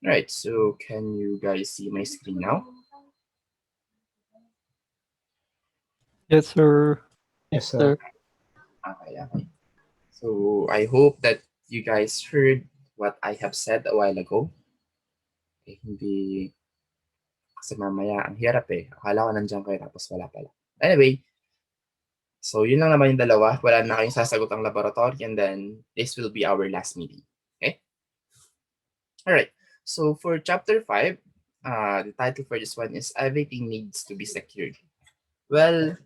Right, so can you guys see my screen now? Yes, sir. Yes, sir. Sir. Okay, okay. So I hope that you guys heard what I have said a while ago. Hindi, kasi mamaya ang hirap eh. Akala ko nandiyan kayo tapos wala pala. Anyway, so yun lang naman yung dalawa. Wala na kayong sasagot ang laboratory and then this will be our last meeting. Okay? Alright. So for chapter 5, the title for this one is Everything Needs to be Secured. Well,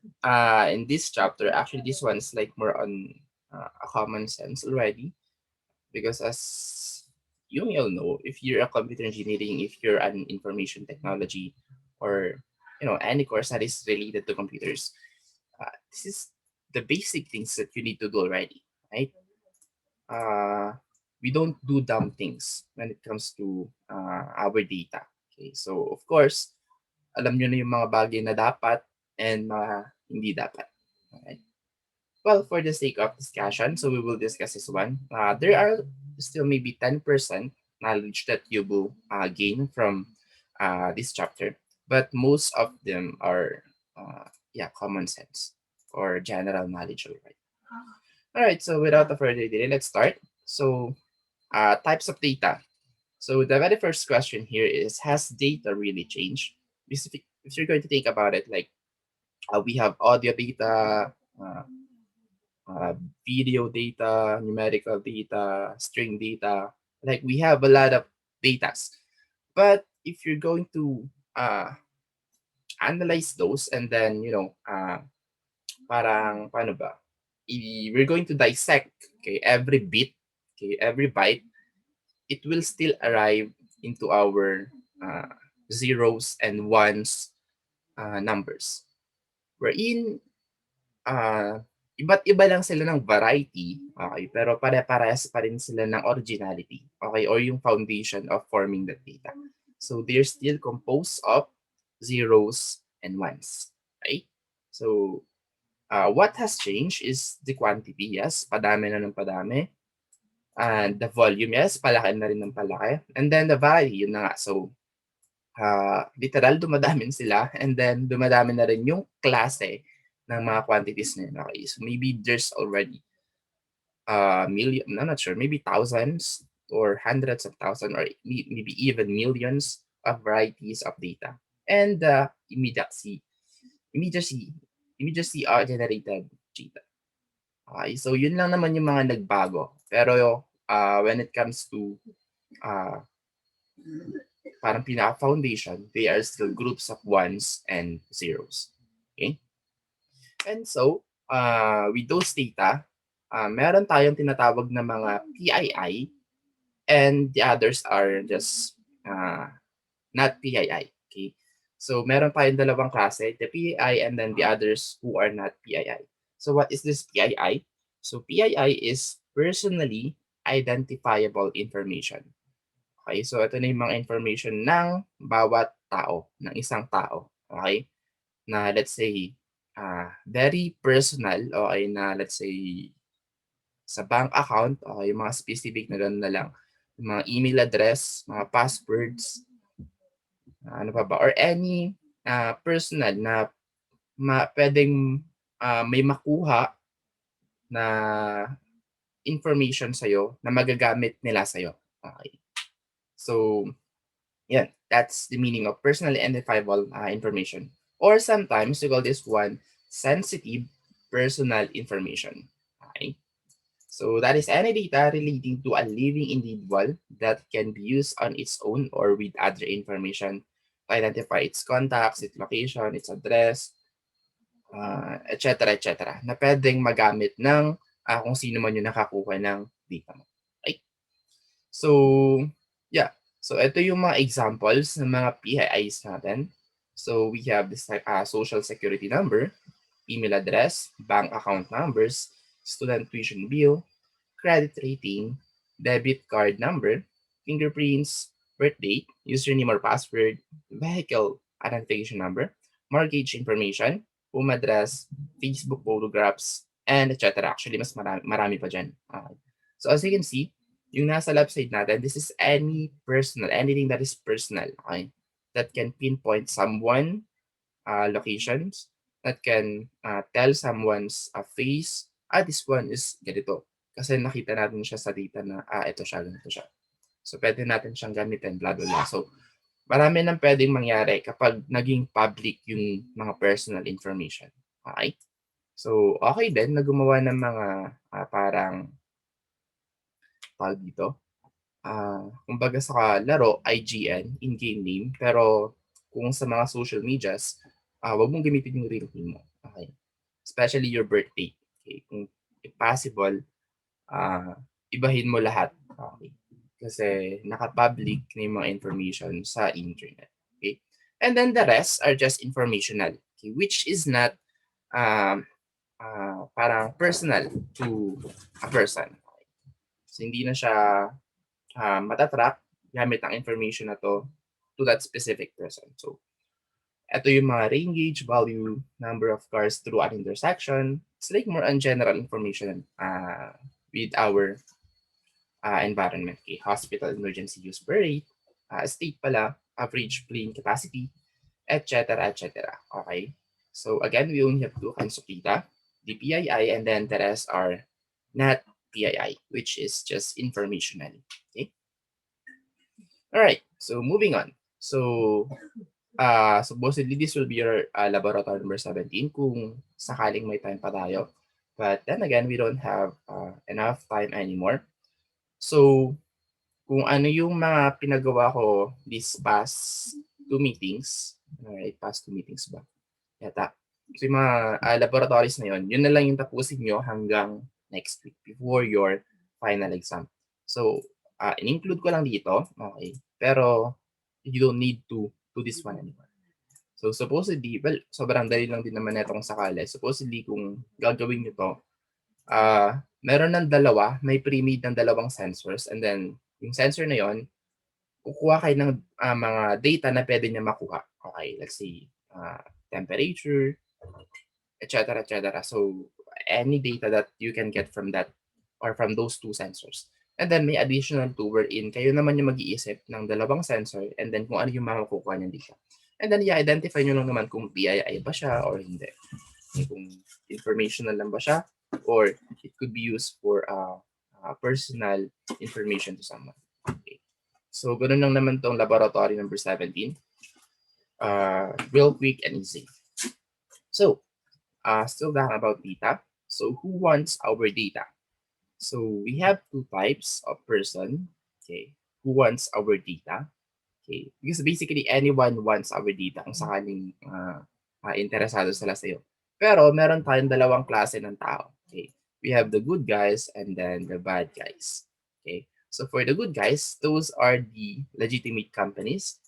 in this chapter, actually this one's like more on a common sense already because as you may all know, if you're a computer engineering, if you're an information technology, or any course that is related to computers, this is the basic things that you need to do already, right? Uh, we don't do dumb things when it comes to our data. Okay, so of course, alam nyo na yung mga bagay na dapat and mga hindi dapat. Okay. Well, for the sake of discussion, so we will discuss this one. There are still maybe 10% knowledge that you will gain from this chapter, but most of them are, yeah, common sense or general knowledge already. All right, so without a further delay, let's start. So, types of data. So the very first question here is, has data really changed? If you're going to think about it, like we have audio data, uh, video data, numerical data, string data. Like we have a lot of datas. But if you're going to analyze those and then, parang, paano ba? We're going to dissect, okay, every bit, okay, every byte, it will still arrive into our zeros and ones numbers. Wherein ah, iba't iba lang sila ng variety, okay, pero pare-parehas pa rin sila ng originality, okay, or yung foundation of forming the data. So they're still composed of zeros and ones, right? So what has changed is the quantity, yes, padami na ng padami, and the volume, yes, palaki na rin ng palaki, and then the value, yun na nga. So literal dumadami sila and then dumadami na rin yung klase ng mga quantities na yun. Okay, so maybe there's already million, I'm not sure, maybe thousands or hundreds of thousands or maybe even millions of varieties of data. And immediately, immediately generated data. Okay, so yun lang naman yung mga nagbago. Pero when it comes to uh, parang pinaka-foundation, they are still groups of ones and zeros. Okay? And so, with those data, meron tayong tinatawag na mga PII and the others are just not PII. Okay? So, meron tayong dalawang klase, the PII and then the others who are not PII. So, what is this PII? So, PII is personally identifiable information. Okay, so ito na yung mga information ng bawat tao, ng isang tao. Okay? Na let's say, very personal, okay, na let's say, sa bank account, okay, yung mga specific na gano'n na lang. Yung mga email address, mga passwords, ano pa ba, or any personal na pwedeng may makuha na information sa'yo na magagamit nila sa'yo. Okay. So, yeah, that's the meaning of personally identifiable information. Or sometimes we call this one sensitive personal information. Okay? So that is any data relating to a living individual that can be used on its own or with other information to identify its contacts, its location, its address, etc. etc. na pwedeng magamit ng kung sino man yung nakakuha ng data mo. Okay? So, yeah. So, ito yung mga examples ng mga PIIs natin. So, we have this social security number, email address, bank account numbers, student tuition bill, credit rating, debit card number, fingerprints, birth date, username or password, vehicle identification number, mortgage information, home address, Facebook photographs, and etc. Actually, mas marami pa dyan. So, as you can see, Yung nasa left side natin, this is anything that is personal, okay? That can pinpoint someone, locations, that can tell someone's face, this one is ganito. Kasi nakita natin siya sa data na, ito siya, ganito siya. So, pwede natin siyang gamitin, blah, blah, blah. So, marami nang pwedeng mangyari kapag naging public yung mga personal information. Okay? So, okay din na gumawa ng mga parang tawag dito. Kumbaga sa laro, IGN, in-game name. Pero kung sa mga social medias, wag mong gamitin yung real name mo. Okay? Especially your birthday. Okay? Kung if possible, ibahin mo lahat. Okay? Kasi naka-public na yung mga information sa internet. Okay? And then the rest are just informational. Okay? Which is not um, parang personal to a person. So hindi na siya matatrack gamit ang information na to that specific person. So ito yung mga rain gauge, value, number of cars through an intersection. It's like more on general information with our environment. Okay, hospital emergency use per rate, state pala, average plane capacity, etc. etc. Okay? So again, we only have two kinds of data, the PII, and then the rest are not PII, which is just informational. Okay? Alright, so moving on. So, supposedly this will be your laboratory number 17 kung sakaling may time pa tayo. But then again, we don't have enough time anymore. So, kung ano yung mga pinagawa ko this past two meetings, alright, past two meetings ba? Yata. So, yung mga laboratories na yun na lang yung tapusin nyo hanggang next week before your final exam. So, in-include ko lang dito, okay? Pero, you don't need to do this one anymore. So, supposedly, well, sobrang dali lang din naman itong sakali. Supposedly, kung gagawin nyo to, meron ng dalawa, may pre-made ng dalawang sensors, and then, yung sensor na yon kukuha kayo ng mga data na pwede niya makuha. Okay, let's say, temperature, etc. etc. So, any data that you can get from that or from those two sensors. And then may additional two wherein kayo naman yung mag-iisip ng dalawang sensor and then kung ano yung makukuha niyan dito. And then i-identify nyo lang naman kung PII ba siya or hindi. Kung informational lang ba siya or it could be used for personal information to someone. Okay. So, ganoon lang naman tong laboratory number 17. Real quick and easy. So, still talking about data. So, who wants our data? So, we have two types of person, okay, who wants our data. Okay, because basically anyone wants our data kung sakaling interesado sila sa'yo. Pero meron tayong dalawang klase ng tao. Okay, we have the good guys and then the bad guys. Okay, so for the good guys, those are the legitimate companies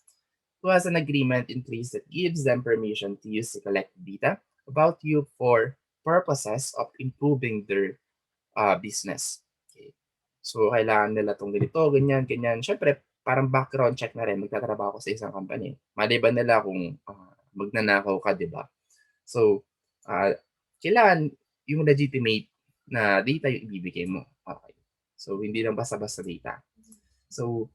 who has an agreement in place that gives them permission to use the collected data about you for purposes of improving their business. Okay. So, kailangan nila itong ganito, ganyan, ganyan. Siyempre, parang background check na rin. Magtatrabaho ko sa isang company. Maliban nila kung magnanakaw ka, di ba? So, kailangan yung legitimate na data yung ibibigay mo. Okay. So, hindi lang basta-basta data. So,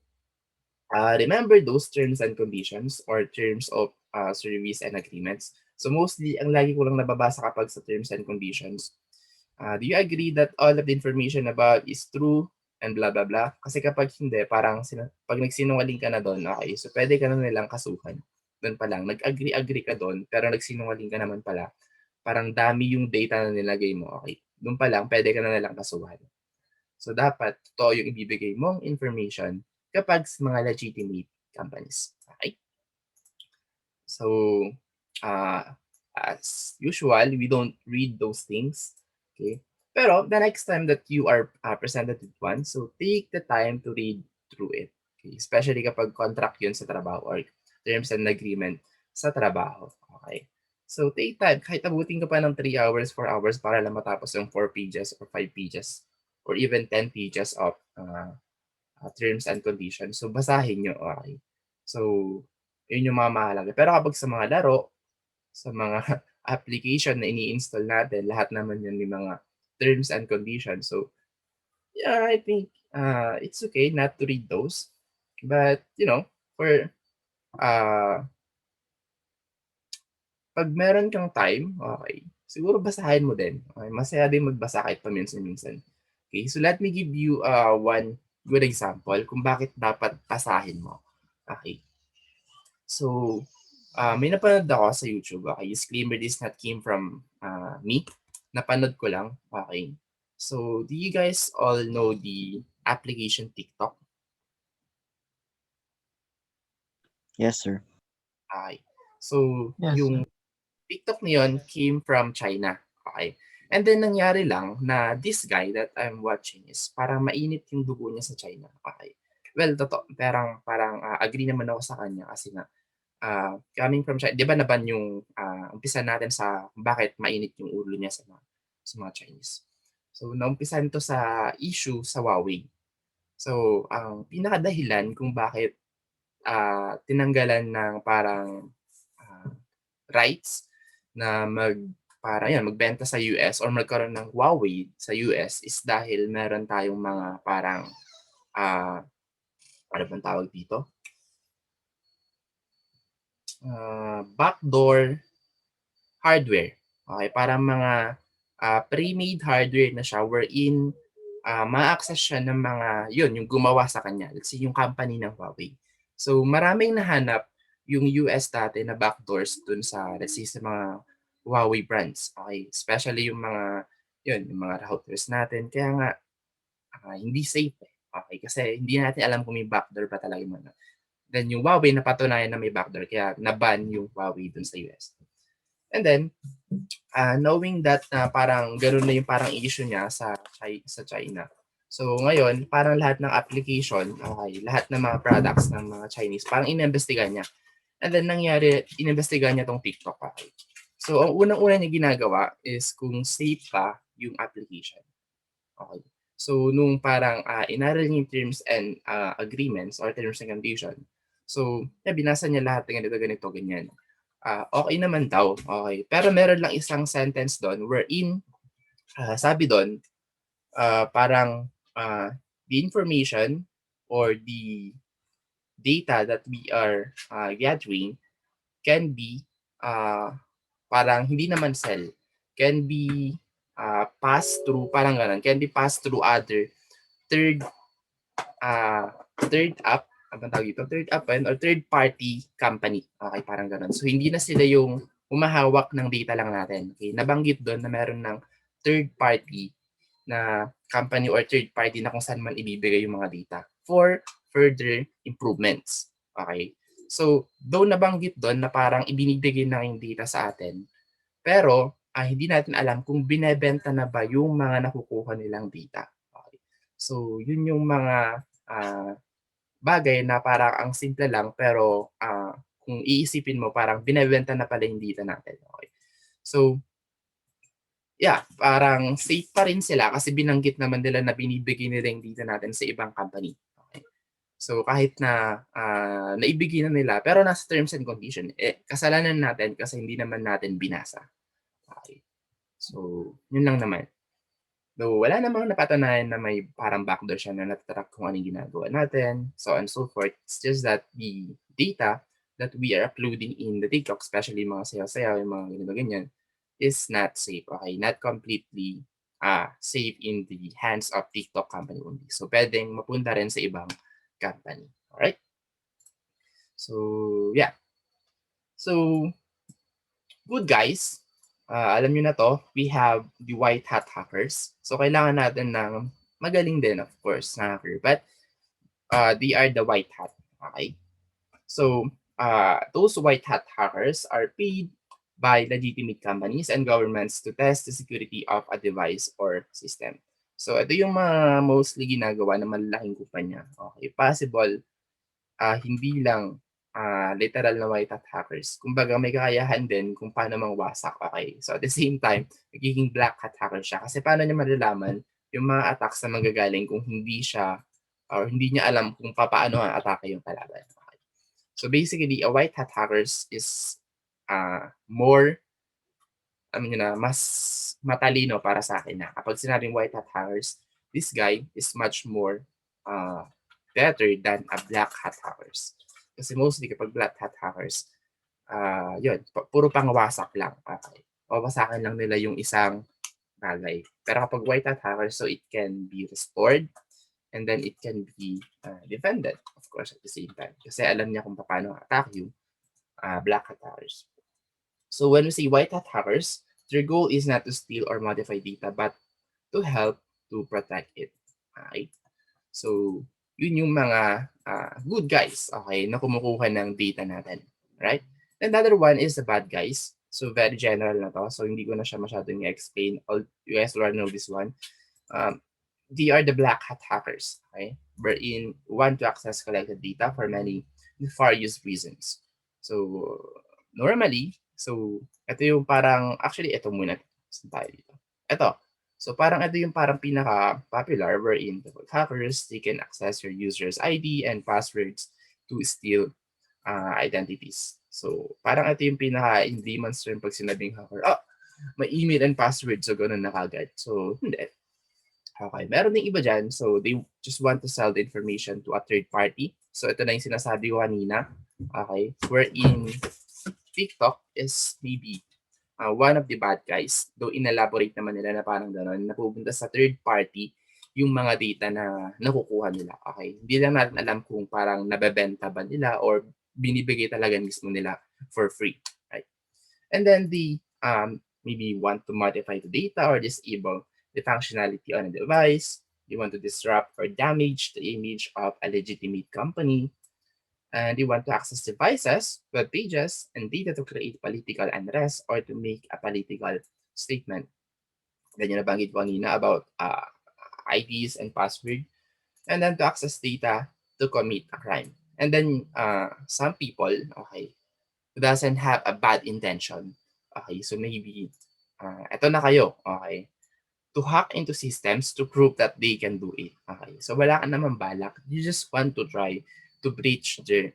remember those terms and conditions or terms of service and agreements. So, mostly, ang lagi ko lang nababasa kapag sa terms and conditions, do you agree that all of the information about is true and blah blah blah? Kasi kapag hindi, parang pag nagsinungaling ka na doon, okay, so pwede ka na nilang kasuhan. Doon pa lang, nag-agree ka doon, pero nagsinungaling ka naman pala. Parang dami yung data na nilagay mo, okay. Doon pa lang, pwede ka na nilang kasuhan. So dapat, totoo yung ibibigay mong information kapag sa mga legitimate companies. Okay? So, uh, as usual, we don't read those things. Okay? Pero the next time that you are presented with one, so take the time to read through it. Okay? Especially kapag contract yun sa trabaho or terms and agreement sa trabaho. Okay? So take time. Kahit abutin ka pa ng 3 hours, 4 hours para lang matapos yung 4 pages or 5 pages or even 10 pages of terms and conditions. So basahin nyo. Okay? So, yun yung mga mahalaga. Pero kapag sa mga laro, sa mga application na ini-install natin, lahat naman yun may mga terms and conditions. So, yeah, I think It's okay not to read those. But, for uh, pag meron kang time, okay, siguro basahin mo din. Okay, masaya din magbasa kahit paminsan-minsan. Okay, so let me give you one good example kung bakit dapat basahin mo. Okay, so may napanood ako sa YouTube. Okay, disclaimer, this not came from me. Napanood ko lang. Okay. So, do you guys all know the application TikTok? Yes, sir. Okay. So, Yes, yung sir. TikTok na yun came from China. Okay. And then nangyari lang na this guy that I'm watching is parang mainit yung dugo niya sa China. Okay. Well, totoo. Parang agree naman ako sa kanya kasi nga coming from China, 'di ba naban yung umpisa natin sa bakit mainit yung ulo niya sa mga Chinese. So naumpisan 'to sa issue sa Huawei. So ang pinakadahilan kung bakit tinanggalan ng parang ah, rights na magbenta sa US or magkaroon ng Huawei sa US is dahil meron tayong mga parang ah, ano bang tawag dito? Backdoor hardware. Okay, parang mga pre-made hardware na siya wherein ma-access siya ng mga, yun, yung gumawa sa kanya. Let's say, yung company ng Huawei. So, maraming nahanap yung US dati na backdoors dun sa, let's say, sa mga Huawei brands. Okay, especially yung mga, yun, yung mga routers natin. Kaya nga, hindi safe eh. Okay, kasi hindi natin alam kung may backdoor ba talaga yung mga. Then yung Huawei napatunayan na may backdoor kaya na-ban yung Huawei dun sa US. And then, knowing that na parang gano'n na yung parang issue niya sa China. So ngayon, parang lahat ng application, okay, lahat ng mga products ng mga Chinese, parang inimbestigahan niya. And then nangyari, inimbestigahan niya tong TikTok. Okay. So ang unang-una niya ginagawa is kung safe ba yung application. Okay. So nung parang inaral niya yung terms and agreements or terms and condition. So binasa niya lahat ng ganito, ganito, ganyan. Okay naman daw, okay. Pero meron lang isang sentence do'n wherein, sabi do'n, parang, the information or the data that we are, gathering can be, ah, parang hindi naman sell, can be, passed through parang gano'n, can be passed through other third ah, third app, ano bang tawag dito? Third app ba yun or third party company. Okay, parang gano'n. So, hindi na sila yung humahawak ng data lang natin. Okay, nabanggit do'n na meron ng third party na company or third party na kung saan man ibibigay yung mga data for further improvements. Okay? So, though nabanggit do'n na parang ibinibigay na yung data sa atin, pero hindi natin alam kung binebenta na ba yung mga nakukuha nilang data. Okay. So, yun yung mga ah, bagay na parang ang simple lang pero kung iisipin mo parang binebenta na pala yung data natin. Okay. So, yeah, parang safe pa rin sila kasi binanggit naman nila na binibigay nila yung data natin sa ibang company. Okay. So, kahit na naibigay na nila pero nasa terms and condition, kasalanan natin kasi hindi naman natin binasa. Okay. So, yun lang naman. Though wala namang napatunayan na may parang backdoor siya na nata-track kung anong ginagawa natin, so on and so forth. It's just that the data that we are uploading in the TikTok, especially mga sayaw-sayaw, yung mga ganyan-ganyan, is not safe, okay? Not completely safe in the hands of TikTok company only. So, pwedeng mapunta rin sa ibang company. Alright? So, yeah. So, good guys, alam niyo na 'to, we have the white hat hackers. So kailangan natin ng magaling din of course na hacker, but they are the white hat, okay? So, those white hat hackers are paid by legitimate companies and governments to test the security of a device or system. So ito yung mga mostly ginagawa ng malalaking kumpanya, okay? Possible hindi lang literal na white hat hackers. Kumbaga may kakayahan din kung paano mangwasak, okay? So at the same time, nagiging black hat hacker siya. Kasi paano niya malalaman yung mga attacks na manggagaling kung hindi siya or hindi niya alam kung paano atake yung kalaban. Okay? So basically, a white hat hackers is more, alam niyo na, mas matalino para sa akin na kapag sinabing white hat hackers, this guy is much more better than a black hat hackers. Kasi mostly kapag black hat hackers, yun, puro pangwasak lang. Okay. Wawasakin lang nila yung isang bagay. Pero kapag white hat hackers, so it can be restored and then it can be defended, of course, at the same time. Kasi alam niya kung paano attack yung black hat hackers. So when we say white hat hackers, their goal is not to steal or modify data, but to help to protect it. Okay? So, yun yung mga good guys, okay, na kumukuha ng data natin. Right? And the other one is the bad guys. So, very general na to. So, hindi ko na siya masyadong i-explain. All you guys already know this one. Um, they are the black hat hackers, okay? Wherein want to access collected data for many nefarious reasons. So, normally, so, ito yung parang, actually, ito muna. Saan tayo dito? Ito. So, parang ito yung parang pinaka-popular wherein the hackers, they can access your user's ID and passwords to steal identities. So, parang ito yung pinaka-in layman's term pag sinabing hacker, may email and password, so ganun na kagad. So, hindi. Okay, meron ding iba dyan. So, they just want to sell the information to a third party. So, ito na yung sinasabi ko kanina. Okay, wherein TikTok is maybe one of the bad guys. Though inelaborate naman nila na parang gano'n, napupunta sa third party yung mga data na nakukuha nila. Okay, hindi lang natin alam kung parang nabebenta ba nila or binibigay talaga mismo nila for free. Right? And then the maybe want to modify the data or disable the functionality on a device. You want to disrupt or damage the image of a legitimate company. And you want to access devices, web pages, and data to create political unrest or to make a political statement. Then yung nabanggit ko kanina about IDs and password. And then to access data to commit a crime. And then some people, okay, who doesn't have a bad intention. Okay, so maybe eto na kayo, okay, to hack into systems to prove that they can do it. Okay, so wala ka naman balak. You just want to try to breach their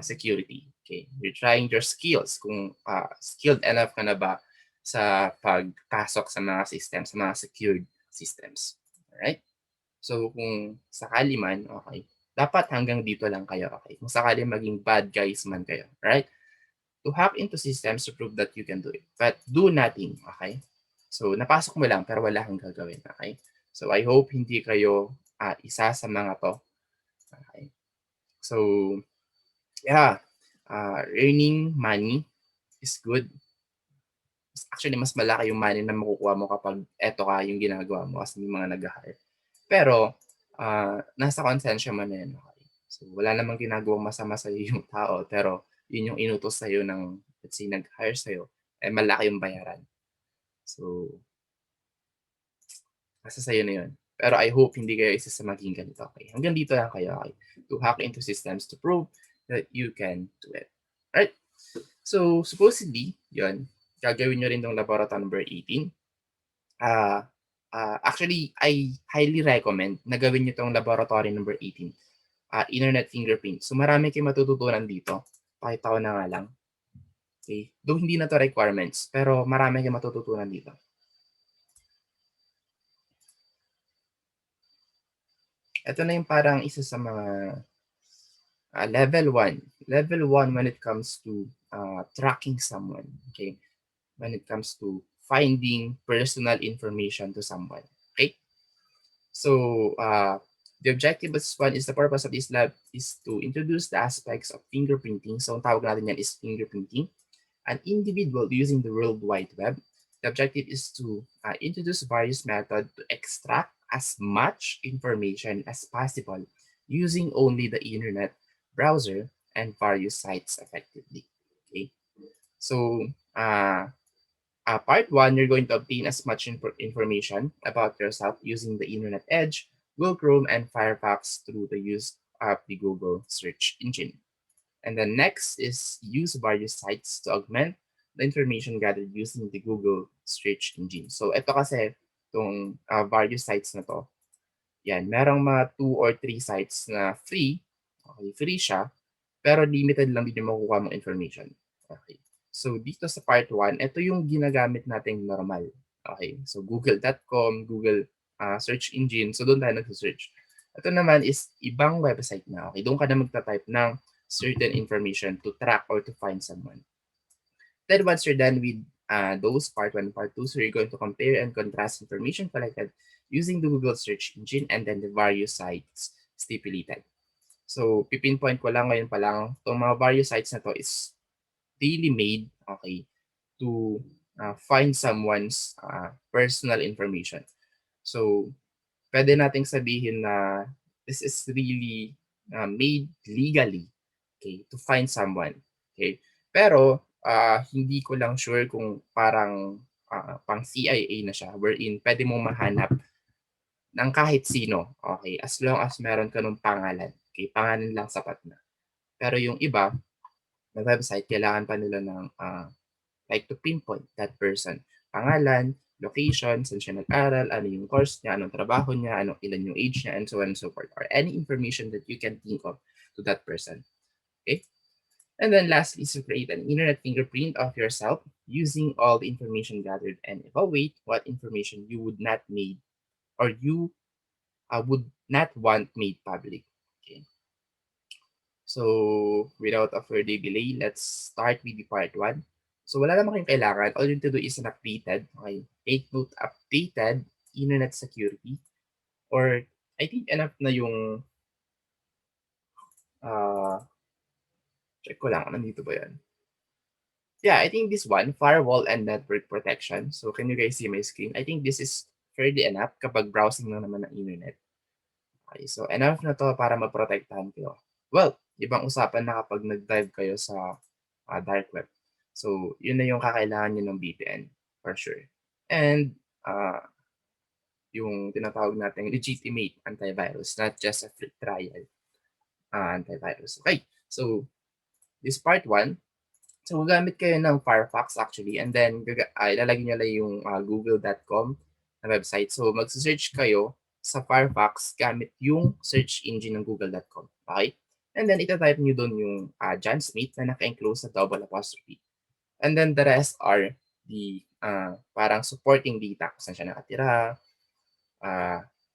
security. Okay, you're trying your skills. Kung skilled enough ka na ba sa pagpasok sa mga systems, sa mga secured systems. Alright? So kung sakali man, okay, dapat hanggang dito lang kayo. Okay, kung sakali maging bad guys man kayo. Right? To hack into systems to prove that you can do it. But do nothing, okay? So, napasok mo lang pero wala kang gagawin, okay? So, I hope hindi kayo isa sa mga to. Okay? So, yeah, earning money is good. Actually, mas malaki yung money na makukuha mo kapag eto ka yung ginagawa mo kasi may mga nag-hire. Pero, nasa konsensya mo na yan, okay? So, wala namang ginagawang masama sa'yo yung tao, pero yun yung inutos sa'yo ng, let's say, nag-hire sa'yo, eh malaki yung bayaran. So, nasa sa'yo na yun. Pero I hope hindi kayo isa sa maging ganito, okay? Hanggang dito lang kayo, okay? To hack into systems to prove that you can do it. Right? So, supposedly, yun, gagawin nyo rin tong laboratory number 18. Actually, I highly recommend na gawin nyo tong laboratory number 18. Internet fingerprint. So marami kayong matututunan dito. Pakita ko na nga lang. Okay. Though hindi na to requirements, pero marami kayong matututunan dito. Ito na yung parang isa sa mga level 1. Level 1 when it comes to tracking someone. Okay. When it comes to finding personal information to someone. Okay. So, the objective of this one is the purpose of this lab is to introduce the aspects of fingerprinting. So, ang tawag natin yan is fingerprinting. An individual using the World Wide Web. The objective is to introduce various methods to extract as much information as possible using only the internet, browser, and various sites effectively. Okay. So, part 1, you're going to obtain as much information about yourself using the Internet Edge, Google Chrome, and Firefox through the use of the Google search engine. And then next is use various sites to augment the information gathered using the Google search engine. So ito kasi, itong various sites na to, yan, merong mga 2 or 3 sites na free, okay, free siya, pero limited lang din yung makukuha mong information. Okay. So, dito sa part 1, ito yung ginagamit nating normal. Okay. So, google.com, Google search engine. So, doon tayo nag-search. Ito naman is ibang website na. Okay, doon ka na magta-type ng certain information to track or to find someone. Then once you're done with those part 1 and part 2, so you're going to compare and contrast information collected using the Google search engine and then the various sites stipulated. So, pipinpoint ko lang ngayon pa lang, itong mga various sites na to is daily made, okay, to find someone's personal information. So, pwede nating sabihin na this is really made legally, okay, to find someone. Okay? Pero hindi ko lang sure kung parang pang CIA na siya wherein pwede mong mahanap ng kahit sino. Okay? As long as meron ka ng pangalan. Okay? Pangalan lang sapat na. Pero yung iba na website, kailangan pa nila ng like to pinpoint that person. Pangalan, location, saan siya nag-aral, ano yung course niya, anong trabaho niya, ilan yung age niya, and so on and so forth. Or any information that you can think of to that person. Okay? And then lastly is to create an internet fingerprint of yourself using all the information gathered and evaluate what information you would not made or you would not want made public. Okay. So without a further delay, let's start with the part 1. So wala naman kayong kailangan. All you need to do is an updated, okay? Take note, updated internet security. Or I think enough na yung, check ko lang, nandito ba yan? Yeah, I think this one, firewall and network protection. So can you guys see my screen? I think this is fairly enough kapag browsing lang naman ng internet. Okay, so enough na to para maprotektahan kayo. Well, ibang usapan na kapag nag-dive kayo sa dark web. So, yun na yung kakailangan nyo ng VPN for sure. And yung tinatawag natin legitimate antivirus, not just a free trial antivirus. Okay, so this part 1. So, gagamit kayo ng Firefox actually, and then ilalagay nyo lang yung google.com na website. So, magsa-search kayo sa Firefox gamit yung search engine ng google.com. Okay? And then, itatype nyo doon yung John Smith na naka-enclose sa double apostrophe. And then, the rest are the parang supporting data. Kung saan siya nakatira,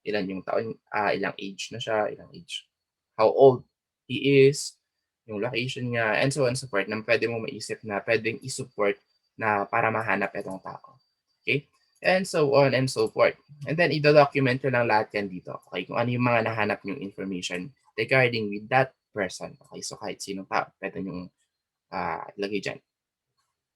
ilan yung taon, ilang age na siya, how old he is, yung location niya, and so on and so forth, na pwede mo maisip na pwedeng i-support na para mahanap itong tao. Okay? And so on and so forth. And then, i-document ko lang lahat yan dito. Okay? Kung ano yung mga nahanap yung information regarding with that person. Okay? So, kahit sinong tao, pwede yung ilagay dyan.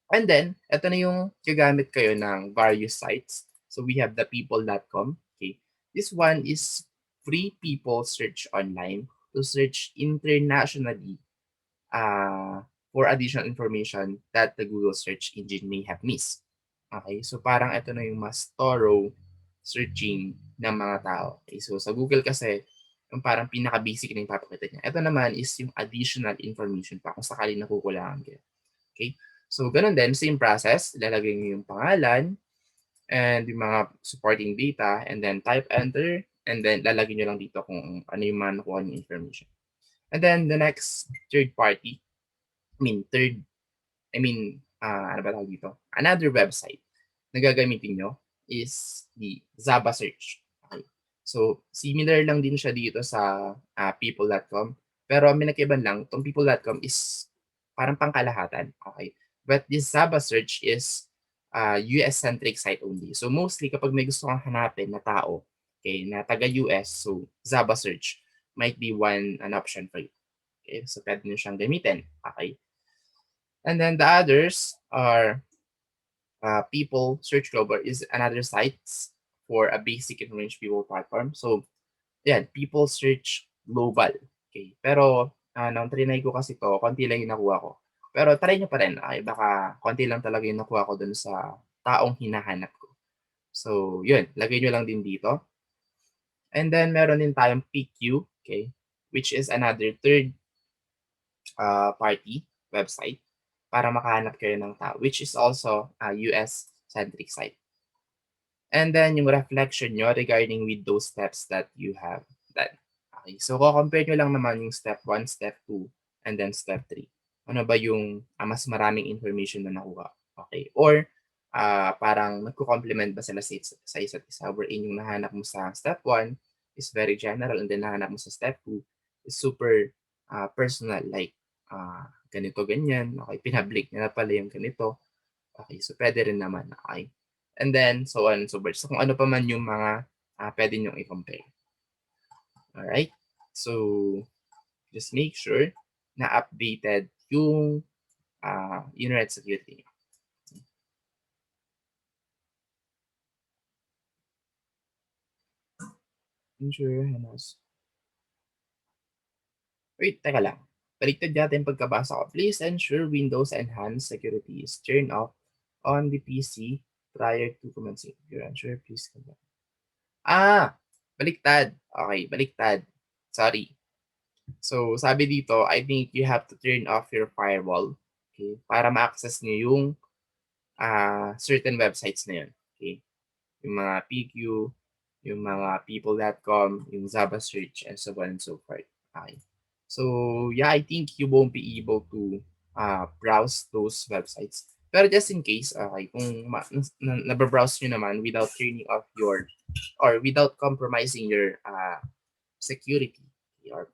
And then, ito na yung gagamit kayo ng various sites. So, we have the people.com. Okay? This one is free people search online to search internationally for additional information that the Google search engine may have missed. Okay? So, parang ito na yung mas thorough searching ng mga tao. Okay? So, sa Google kasi, yung parang pinaka-basic na yung papakita niya. Ito naman is yung additional information pa kung sakali nakukulangan kayo. Okay? So, ganun din, same process. Ilalagay niyo yung pangalan and yung mga supporting data and then type enter and then lalagay niyo lang dito kung ano yung mga nakuha niyo information. And then the next third party, ano ba tawag dito? Another website na gagamitin nyo is the Zaba search. Okay. So, similar lang din siya dito sa people.com. Pero may nagkaiban lang, itong people.com is parang pangkalahatan. Okay. But this Zaba search is US-centric site only. So, mostly kapag may gusto kang hanapin na tao, okay, na taga-US, so Zaba search might be an option for you. Okay. So, pwede nyo siyang gamitin. Okay. And then the others are People Search Global is another site for a basic information people platform. So, yan, People Search Global. Okay. Pero, nung trinay ko kasi to, konti lang yung nakuha ko. Pero try nyo pa rin. Okay? Baka konti lang talaga yung nakuha ko dun sa taong hinahanap ko. So, yun. Lagay nyo lang din dito. And then, meron din tayong PQ. Okay? Which is another third party website para makahanap kayo ng tao, which is also a US-centric site. And then, yung reflection nyo regarding with those steps that you have done. Okay, so compare nyo lang naman yung step 1, step 2, and then step 3. Ano ba yung mas maraming information na nakuha? Okay, or parang nagko-complement ba sila sa isa't isa wherein yung nahanap mo sa step 1 is very general, and then nahanap mo sa step 2 is super personal, like ganito, ganyan. Okay, pinablik niya na pala yung ganito. Okay, so pwede rin naman. Okay. And then, so on and so forth. So kung ano pa man yung mga pwede nyong i-compare. Alright? So, just make sure na updated yung internet security. Ensure, wait, teka lang. Baliktad yata yung pagkabasa ko. Please ensure Windows Enhanced Security is turned off on the PC prior to commencing. If you're unsure, please confirm. Baliktad. Okay, baliktad. Sorry. So, sabi dito, I think you have to turn off your firewall, okay, para ma-access nyo yung certain websites na yun. Okay? Yung mga PQ, yung mga people.com, yung Zaba search, and so on and so forth. Okay. So, yeah, I think you won't be able to browse those websites. Pero just in case, okay, kung nababrowse nyo naman without turning off your, or without compromising your security, or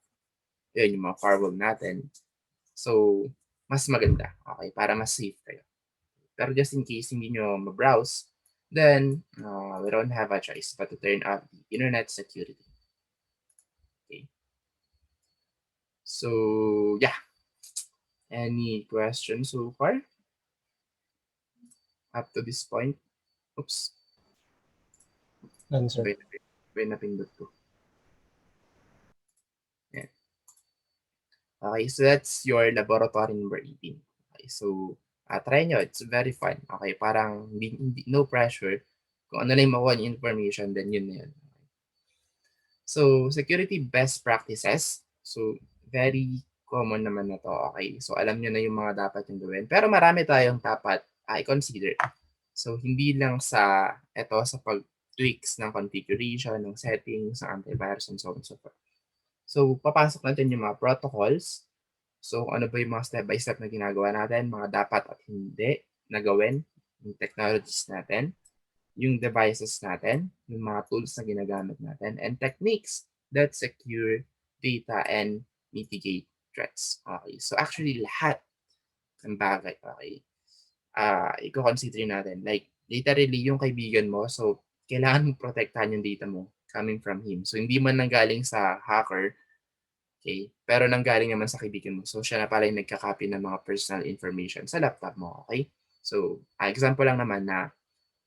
yun, yung mga firewall natin. So, mas maganda, okay, para mas safe kayo. Pero just in case hindi nyo ma-browse, then we don't have a choice but to turn off the internet security. Okay. So, yeah. Any questions so far? Up to this point? Oops. None, sir. May napindot ko. Yeah. Okay, so that's your laboratory number 18. Okay, so try nyo. It's very fun. Okay, parang no pressure. Kung ano lang yung makuha yung information, then yun na yun. So, security best practices. So, very common naman na to. Okay, so alam nyo na yung mga dapat yung gawin. Pero marami tayong dapat i-consider. So, hindi lang sa pag-tweaks ng configuration, ng settings, ng antivirus, and so on and so forth. So, papasok natin yung mga protocols. So, ano ba yung mga step-by-step na ginagawa natin, mga dapat at hindi na gawin, yung technologies natin, yung devices natin, yung mga tools na ginagamit natin, and techniques that secure data and mitigate threats. Okay, so actually lahat ng bagay, okay, i-consider natin. Like, literally yung kaibigan mo, so kailangan mo protektahan yung data mo coming from him. So, hindi man nanggaling sa hacker, okay, pero nanggaling naman sa kaibigan mo. So, siya na pala yung nagka-copy ng mga personal information sa laptop mo, okay? So, example lang naman na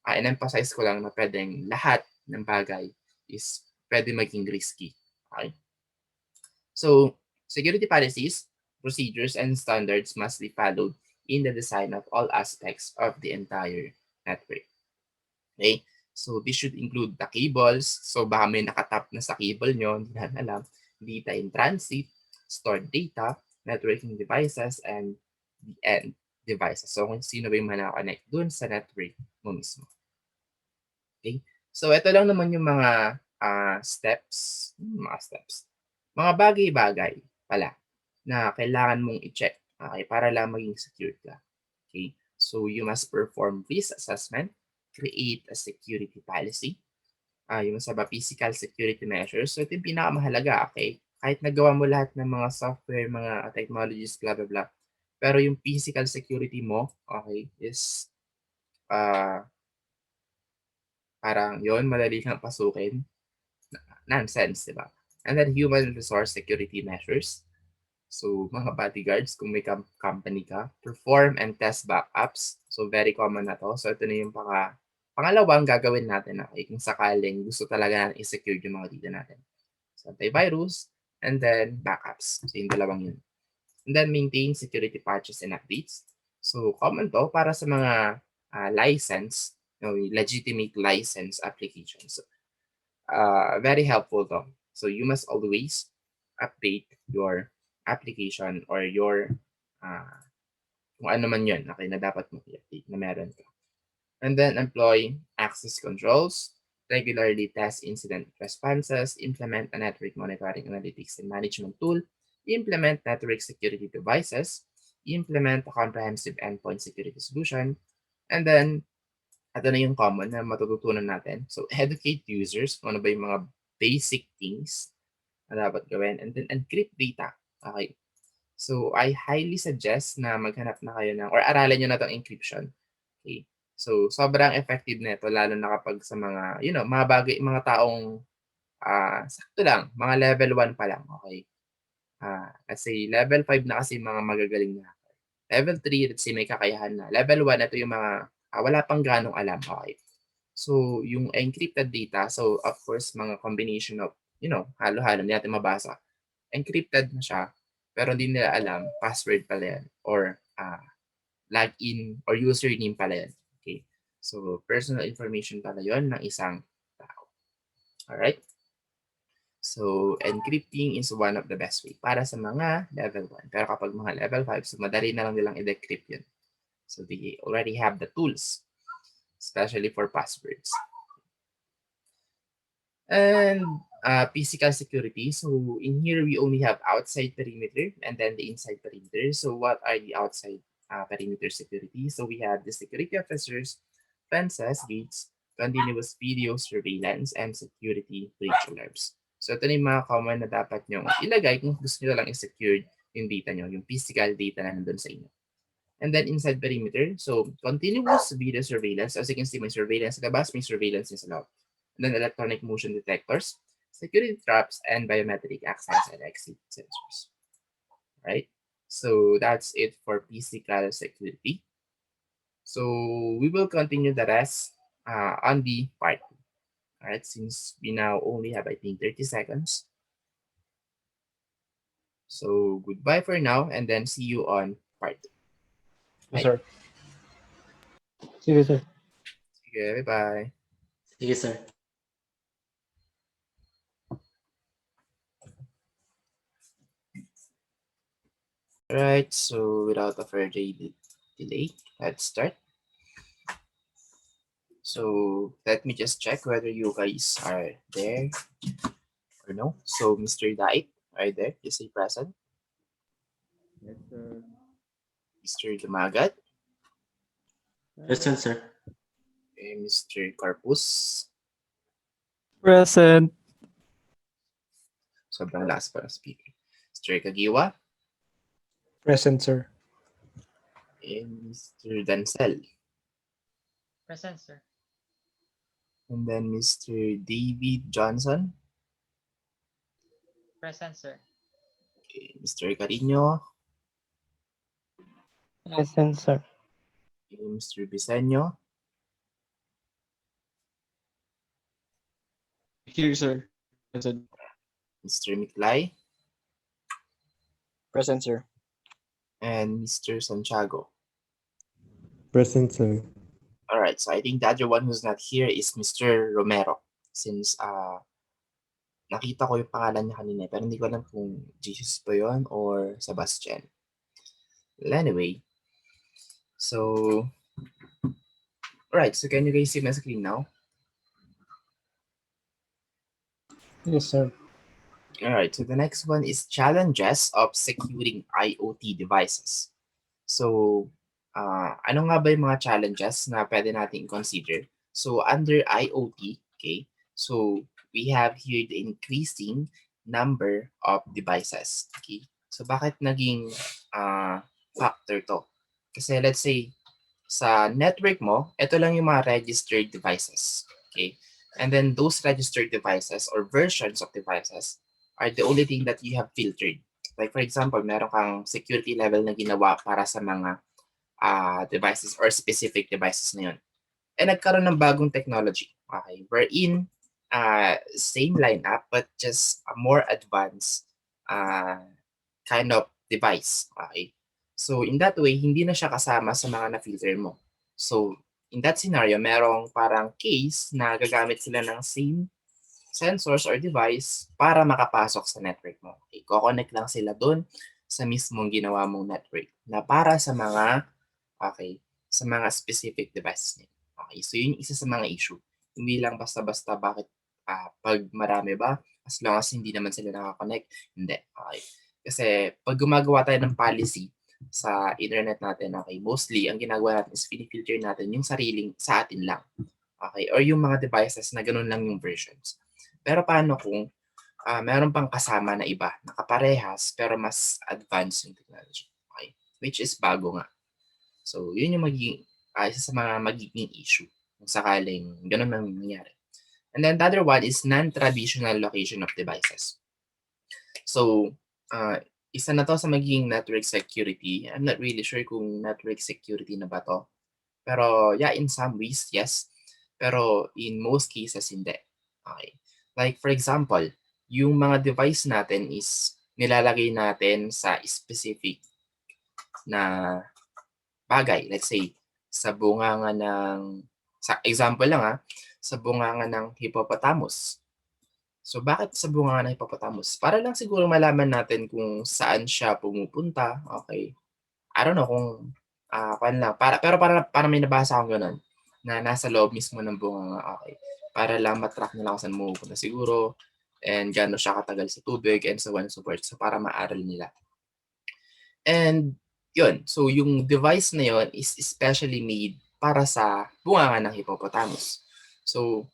in-emphasize ko lang na pwedeng lahat ng bagay is pwede maging risky. Okay? So, security policies, procedures, and standards must be followed in the design of all aspects of the entire network. Okay? So, this should include the cables. So, baka may nakatap na sa cable nyo, hindi na alam. Data in transit, stored data, networking devices, and the end devices. So, kung sino ba yung manakakonect dun sa network mo mismo. Okay? So, ito lang naman yung mga steps. Mga bagay-bagay pala na kailangan mong i-check, okay, para lang maging secure ka. Okay? So, you must perform risk assessment, create a security policy, yung sa physical security measures. So, ito yung pinakamahalaga, okay? Kahit nagawa mo lahat ng mga software, mga technologies, blah, blah, blah. Pero yung physical security mo, okay, is parang yon madali kang pasukin. Nonsense, di ba? And then human resource security measures. So, mga bodyguards, kung may company ka, perform and test backups. So, very common na to. So, ito na yung pangalawang gagawin natin na kung sakaling gusto talaga na i-secure yung mga data natin. So, antivirus, and then backups. So, yung dalawang yun. And then, maintain security patches and updates. So, common to para sa mga license, legitimate license applications. So, very helpful to. So, you must always update your application or your kung ano man yun, okay, na dapat mo i-update na meron ka. And then employ access controls, regularly test incident responses, implement a network monitoring analytics and management tool, implement network security devices, implement a comprehensive endpoint security solution, and then ito na yung common na matututunan natin. So, educate users kung ano ba yung mga basic things na dapat gawin. And then encrypt data. Okay. So I highly suggest na maghanap na kayo ng or aralin niyo na 'tong encryption. Okay. So sobrang effective nito lalo na kapag sa mga, mga taong sakto lang, mga level 1 pa lang, okay? Kasi level 5 na kasi mga magagaling na. Level 3, let's say may kakayahan na. Level 1, ito yung mga wala pang ganong alam, okay? So, yung encrypted data, so of course, mga combination of, halo-halo, hindi natin mabasa. Encrypted na siya, pero hindi nila alam, password pala yan, or login or username pala yan. Okay? So, personal information pala yon ng isang tao. Alright? So, encrypting is one of the best way para sa mga level 1. Pero kapag mga level 5, so madali na lang nilang i-decrypt yun. So, they already have the tools, especially for passwords. And physical security. So, in here, we only have outside perimeter and then the inside perimeter. So, what are the outside perimeter security? So, we have the security officers, fences, gates, continuous video surveillance, and security breach alarms. So, ito na yung mga common na dapat nyo ilagay kung gusto nyo lang i-secure yung data nyo, yung physical data na nandun sa inyo. And then inside perimeter, so continuous video surveillance. As you can see, may surveillance sa labas, may surveillance sa loob. And then electronic motion detectors, security traps, and biometric access and exit sensors. Right? So that's it for physical security. So we will continue the rest on the part 2. Alright, since we now only have, I think, 30 seconds. So goodbye for now, and then see you on part 2. Yes, sir. See you, sir. Okay, bye-bye. Sige, sir. Alright, so without a further delay, let's start. So let me just check whether you guys are there or no. So Mr. Dait, are you there? Is he present? Yes, sir. Mr. Dumagat, Present, sir. Mr. Corpus, Present. sobrang last para speaker. Mr. Kagiwa, Present, sir. and Mr. Dancel, Present, sir. and then Mr. David Johnson, Present, sir. Mr. Carino, Present, sir. Mr. Bisenyo, Here, sir. Present. Mr. Miklay, Present, sir. and Mr. Santiago. Present, sir. All right, so I think the other one who's not here is Mr. Romero, since nakita ko yung pangalan niya kanina pero hindi ko alam kung Jesus ba yun or Sebastian. Well, anyway, so all right, so can you guys see my screen now? Yes, sir. All right, so the next one is challenges of securing IoT devices. So, ano nga ba yung mga challenges na pwede natin consider? So, under IoT, okay, so we have here the increasing number of devices. Okay, so bakit naging factor to? Kasi let's say, sa network mo, ito lang yung mga registered devices. Okay, and then those registered devices or versions of devices are the only thing that you have filtered. Like for example, meron kang security level na ginawa para sa mga devices or specific devices na yun. And nagkaroon ng bagong technology. Okay, wherein same lineup but just a more advanced kind of device. Okay, so in that way, hindi na siya kasama sa mga na-filter mo. So in that scenario, merong parang case na gagamit sila ng same sensors or device para makapasok sa network mo. Okay, ko-connect lang sila doon sa mismong ginawa mong network na para sa mga sa mga specific devices niyo. Okay, so yun yung isa sa mga issue. Hindi lang basta-basta bakit pag marami ba, as long as hindi naman sila nakakonect, hindi. Okay. Kasi pag gumagawa tayo ng policy sa internet natin, okay, mostly ang ginagawa natin is filter natin yung sariling sa atin lang. Okay, or yung mga devices na ganun lang yung versions. Pero paano kung meron pang kasama na iba na kaparehas pero mas advanced yung technology, okay? Which is bago nga. So, yun yung magiging isa sa mga magiging issue kung sakaling gano'n ang mangyari. And then the other one is non-traditional location of devices. So, isa na 'to sa magiging network security. I'm not really sure kung network security na ba 'to. Pero yeah, in some ways, yes. Pero in most cases, hindi. Okay. Like for example, yung mga device natin is nilalagay natin sa specific na bagay. Let's say, sa bunganga ng, sa example lang sa bunganga ng hippopotamus. So bakit sa bunganga ng hippopotamus? Para lang siguro malaman natin kung saan siya pumupunta. Okay. I don't know kung paano lang. Pero para may nabasa akong gano'n na nasa loob mismo ng bunganga. Okay. Para lang matrack nila kung saan pumupunta siguro and gaano siya katagal sa tubig and so on and so forth. So para maaral nila. And yun, so yung device na yun is especially made para sa bunganga ng hippopotamus. So,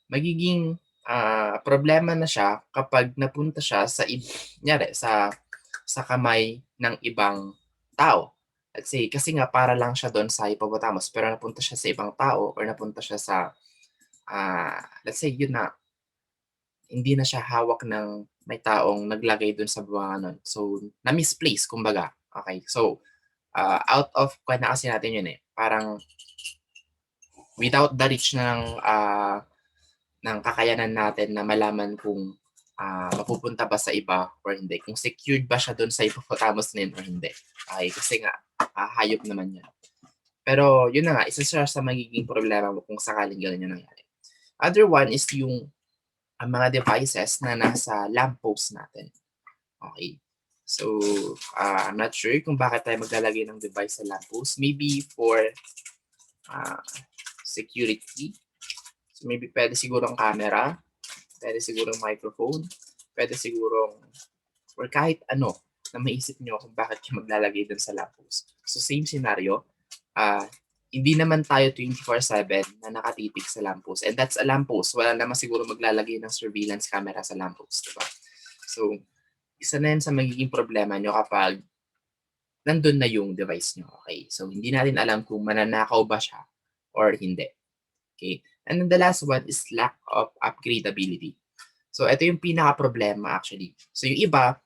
magiging problema na siya kapag napunta siya nyari, sa kamay ng ibang tao. Let's say, kasi nga para lang siya doon sa hippopotamus, pero napunta siya sa ibang tao or napunta siya sa, let's say, yun na, hindi na siya hawak ng may taong naglagay doon sa bunganga nun. So, na-misplace, kumbaga. Okay, so, out of, kaya na kasi natin yun parang without the reach ng kakayanan natin na malaman kung mapupunta ba sa iba or hindi. Kung secured ba siya doon sa hippopotamus na yun or hindi. Okay, kasi nga, hayop naman yan. Pero yun na nga, isa siya sa magiging problema mo kung sakaling gano'n yung nangyari. Other one is yung mga devices na nasa lamppost natin. Okay. So, I'm not sure kung bakit tayo maglalagay ng device sa lamppost. Maybe for security. So, maybe pwede sigurong camera, pwede sigurong microphone, pwede sigurong, or kahit ano na maisip nyo kung bakit kayo maglalagay dun sa lamppost. So, same scenario. Hindi naman tayo 24/7 na nakatitig sa lamppost. And that's a lamppost. Wala naman siguro maglalagay ng surveillance camera sa lamppost. Diba? So, isa na yan sa magiging problema nyo kapag nandun na yung device nyo. Okay? So, hindi natin alam kung mananakaw ba siya or hindi. Okay? And then the last one is lack of upgradability. So, ito yung pinaka-problema actually. So, yung iba,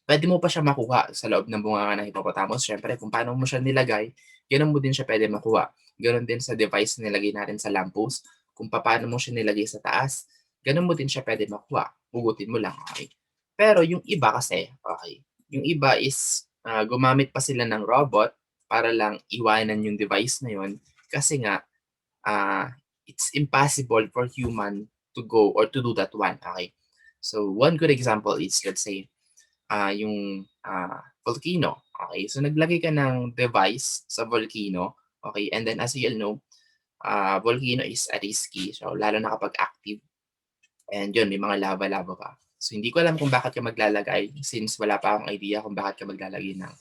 pwede mo pa siya makuha sa loob ng bunganga ng hippopotamus. Siyempre, kung paano mo siya nilagay, ganun mo din siya pwede makuha. Ganun din sa device na nilagay natin sa lamppost. Kung paano mo siya nilagay sa taas, ganun mo din siya pwede makuha. Hugutin mo lang, okay? Pero yung iba kasi, okay, yung iba is gumamit pa sila ng robot para lang iwanan yung device na yun kasi nga, it's impossible for human to go or to do that one, okay? So, one good example is, let's say, yung volcano. Okay, so naglagay ka ng device sa volcano. Okay, and then as you all know, volcano is risky. So lalo na kapag active. And yun, may mga lava-lava pa. So hindi ko alam kung bakit ka maglalagay since wala pa akong idea kung bakit ka maglalagay ng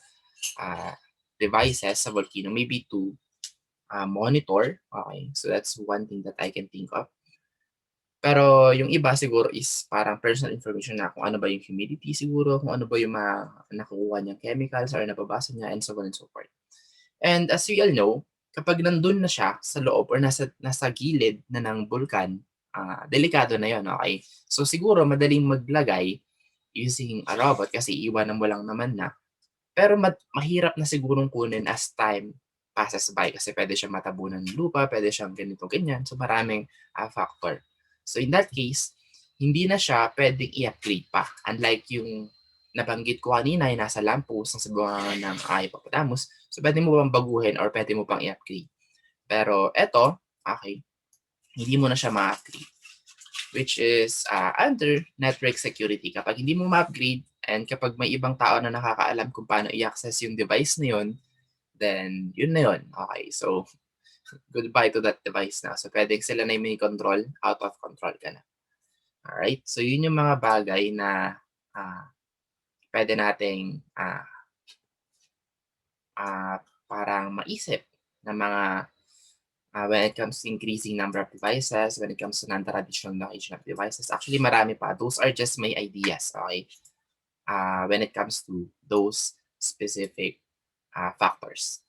devices sa volcano. Maybe to monitor. Okay, so that's one thing that I can think of. Pero yung iba siguro is parang personal information na kung ano ba yung humidity siguro, kung ano ba yung mga nakukuha niyang chemicals or nababasa niya and so on and so forth. And as we all know, kapag nandun na siya sa loob or nasa gilid na ng bulkan, delikado na yon, okay? So siguro madaling maglagay using a robot kasi iwanan mo lang naman na. Pero mahirap na sigurong kunin as time passes by kasi pwede siyang matabunan ng lupa, pwede siyang ganito, ganyan. So maraming factor. So in that case, hindi na siya pwedeng i-upgrade pa. Unlike yung nabanggit ko kanina, yung nasa lamppost ng sabungan ng hippopotamus, so pwede mo pang baguhin or pwede mo pang i-upgrade. Pero eto, okay, hindi mo na siya ma-upgrade. Which is under network security. Kapag hindi mo ma-upgrade and kapag may ibang tao na nakakaalam kung paano i-access yung device na yun, then yun na yun. Okay, so goodbye to that device na. So, pwedeng sila na yung may control, out of control ka na. Alright? So, yun yung mga bagay na pwede nating parang maisip na mga when it comes to increasing number of devices, when it comes to non-traditional location of devices. Actually, marami pa. Those are just my ideas, okay? When it comes to those specific factors.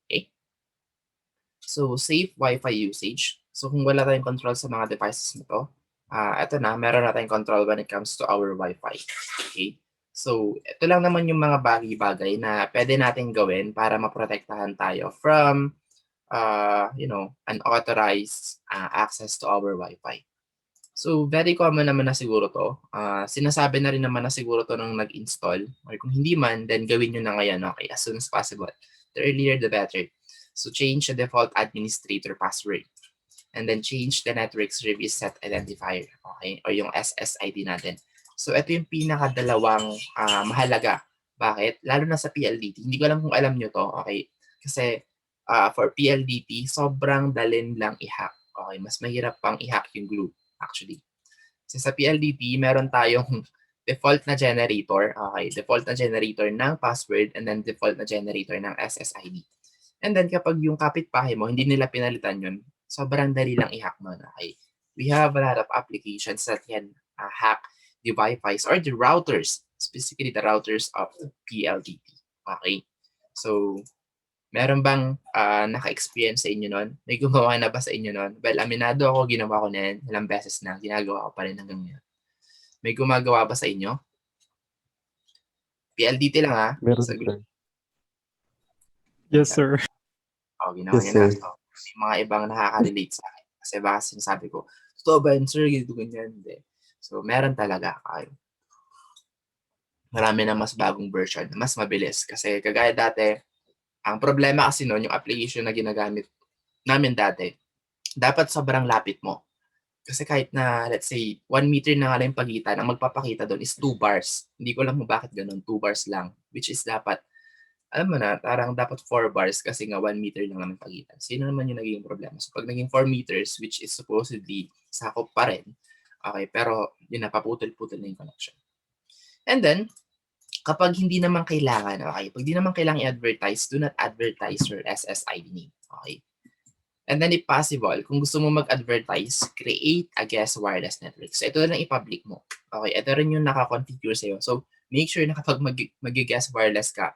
Okay? So, safe Wi-Fi usage. So, kung wala tayong control sa mga devices na to, eto na, meron na tayong control when it comes to our Wi-Fi. Okay? So, ito lang naman yung mga bagay-bagay na pwede natin gawin para maprotektahan tayo from unauthorized access to our Wi-Fi. So, very common naman na siguro to. Sinasabi na rin naman na siguro to nung nag-install. Or kung hindi man, then gawin nyo na ngayon, okay, as soon as possible. The earlier, the better. So, change the default administrator password. And then change the network service set identifier, okay? O yung SSID natin. So, ito yung pinakadalawang mahalaga. Bakit? Lalo na sa PLDT. Hindi ko alam kung alam nyo to, okay? Kasi for PLDT, sobrang dalin lang i-hack. Okay, mas mahirap pang i-hack yung glue, actually. Kasi sa PLDT, meron tayong default na generator, okay, default na generator ng password and then default na generator ng SSID. And then kapag yung kapitbahay mo, hindi nila pinalitan yun, sobrang dali lang i-hack nun, okay? We have a lot of applications that can hack the Wi-Fis or the routers, specifically the routers of the PLDT, okay? So, meron bang naka-experience sa inyo nun? May gumawa na ba sa inyo nun? Well, aminado ako, ginawa ko na yan. Ilang beses na, ginagawa ko pa rin hanggang ngayon. May gumagawa ba sa inyo? PLDT lang ha. Meron, Sa sir. Yes, sir. Ginawa Yes, niya na. sir. So, may mga ibang nakaka-relate sa akin. Kasi baka sinasabi ko, totoo ba yun, sir? Ganito, ganyan. Hindi. So, meron talaga. Marami na mas bagong version, mas mabilis. Kasi kagaya dati, ang problema kasi noon, yung application na ginagamit namin dati, dapat sobrang lapit mo. Kasi kahit na, let's say, 1 meter na nga lang yung pagitan, ang magpapakita doon is 2 bars. Hindi ko alam kung bakit ganun, 2 bars lang. Which is dapat, alam mo na, parang dapat 4 bars kasi nga 1 meter lang naman pagitan. So, yun naman yung naging problema. So, pag naging 4 meters, which is supposedly sakop pa rin, okay, pero yun na, paputol-putol na yung connection. And then, kapag hindi naman kailangan, okay, pag hindi naman kailangan i-advertise, do not advertise your SSID name, okay? And then if possible, kung gusto mo mag-advertise, create a guest wireless network. So ito na lang i-public mo. Okay, ito rin yung naka-configure sa'yo. So make sure na kapag mag-guest wireless ka,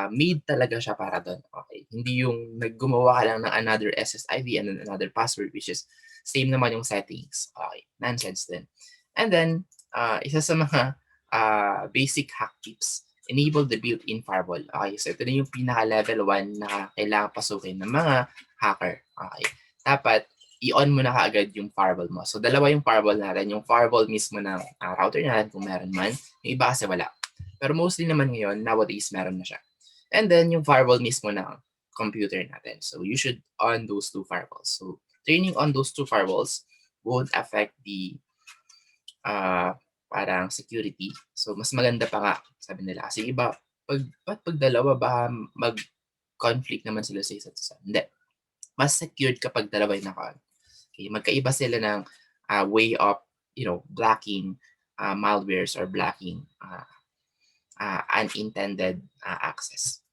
made talaga siya para doon. Okay, hindi yung naggumawa ka lang ng another SSID and then another password, which is same naman yung settings. Okay, nonsense din. And then, isa sa mga basic hack tips, enable the built-in firewall. Okay, so ito na yung pinaka-level 1 na kailangan pasukin ng mga hacker. Okay, dapat i-on mo na kaagad yung firewall mo. So, dalawa yung firewall natin. Yung firewall mismo ng router natin kung meron man. Yung iba kasi wala. Pero mostly naman ngayon, nowadays, meron na siya. And then, yung firewall mismo ng computer natin. So, you should on those 2 firewalls. So, turning on those 2 firewalls won't affect the parang security. So, mas maganda pa nga, sabi nila. Kasi iba, pag dalawa, baka mag-conflict naman sila sa isa't isa. Hindi. Mas secured kapag dalawa yung naka-on. Okay, magkaiba sila ng way of, blocking malwares or blocking unintended access.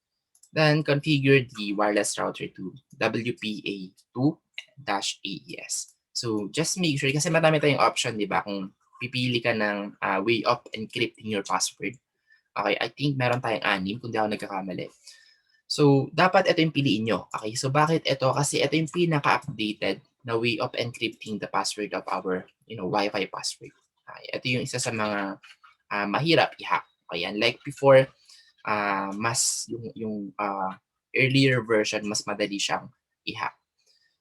Then, configure the wireless router to WPA2-AES. So, just make sure, kasi madami tayong option, di ba? Kung pipili ka ng way of encrypting your password. Okay, I think meron tayong 6 kung di ako nagkakamali. So, dapat ito yung piliin nyo. Okay, so bakit ito? Kasi ito yung pinaka-updated na way of encrypting the password of our Wi-Fi password. Okay, ito yung isa sa mga mahirap i-hack. Okay, unlike before, mas yung earlier version, mas madali siyang i-hack.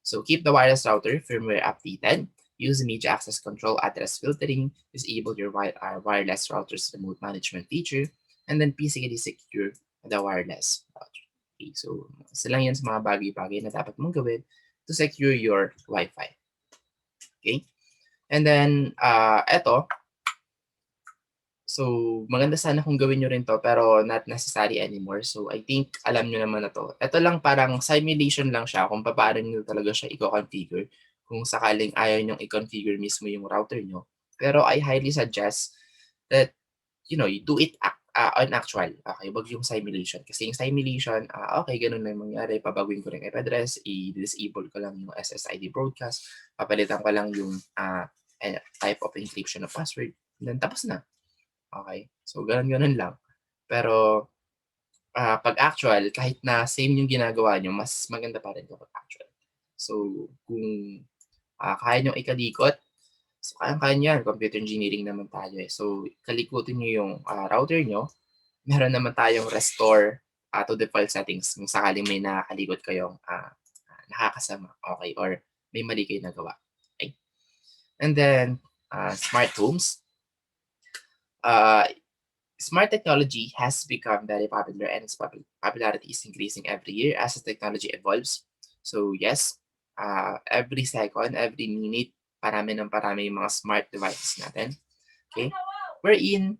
So, keep the wireless router firmware updated. Use media access control address filtering. Disable your wireless router's remote management feature. And then physically secure the wireless router. Okay, so sila yan sa mga bagay-bagay na dapat mong gawin to secure your Wi-Fi. Okay? And then, eto. So, maganda sana kung gawin nyo rin to, pero not necessary anymore. So, I think alam nyo naman na to. Ito lang parang simulation lang siya kung paano nyo talaga siya i-configure kung sakaling ayaw nyong i-configure mismo yung router nyo. Pero I highly suggest that, you do it on actual. Okay, wag yung simulation. Kasi yung simulation, okay, ganun na yung mangyari. Pabaguin ko lang yung IP address, i-disable ko lang yung SSID broadcast, papalitan ko lang yung type of encryption of password, then tapos na. Okay? So, ganun-ganun lang. Pero, pag actual, kahit na same yung ginagawa nyo, mas maganda pa rin kapag actual. So, kung kaya nyo ikalikot, so kaya nyo yan, computer engineering naman tayo eh. So, kalikutin nyo yung router nyo, meron naman tayong restore to default settings kung sakaling may nakakalikot kayong nakakasama, okay, or may mali kayo nagawa. Okay? And then, smart homes. Smart technology has become very popular and its popularity is increasing every year as the technology evolves. So yes, every second, every minute, parami ng parami yung mga smart devices natin. Okay? Wherein,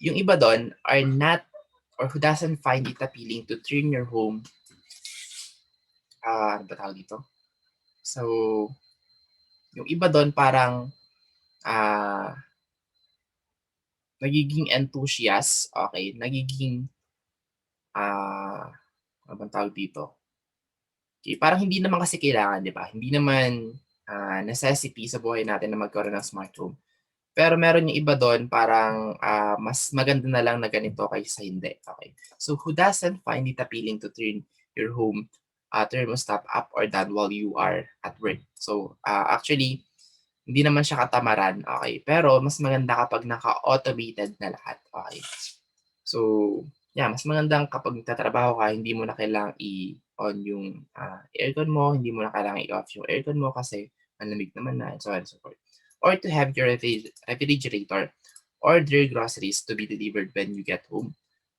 yung iba doon are not or who doesn't find it appealing to turn your home, ano ba tawag dito? So, yung iba doon parang nagiging enthusiast, okay, nagiging, ano bang tawag dito? Okay, parang hindi naman kasi kailangan, di ba? Hindi naman necessity sa buhay natin na magkaroon ng smart home. Pero meron yung iba doon parang mas maganda na lang na ganito kaysa hindi. Okay. So who doesn't find it appealing to turn your home thermostat up or down while you are at work? So actually, hindi naman siya katamaran. Okay. Pero mas maganda kapag naka-automated na lahat. Okay. So, yeah, mas magandang kapag nagtatrabaho ka, hindi mo na kailangang i-on yung aircon mo, hindi mo na kailangang i-off yung aircon mo kasi malamig naman na, and so on and so forth. Or to have your refrigerator order groceries to be delivered when you get home.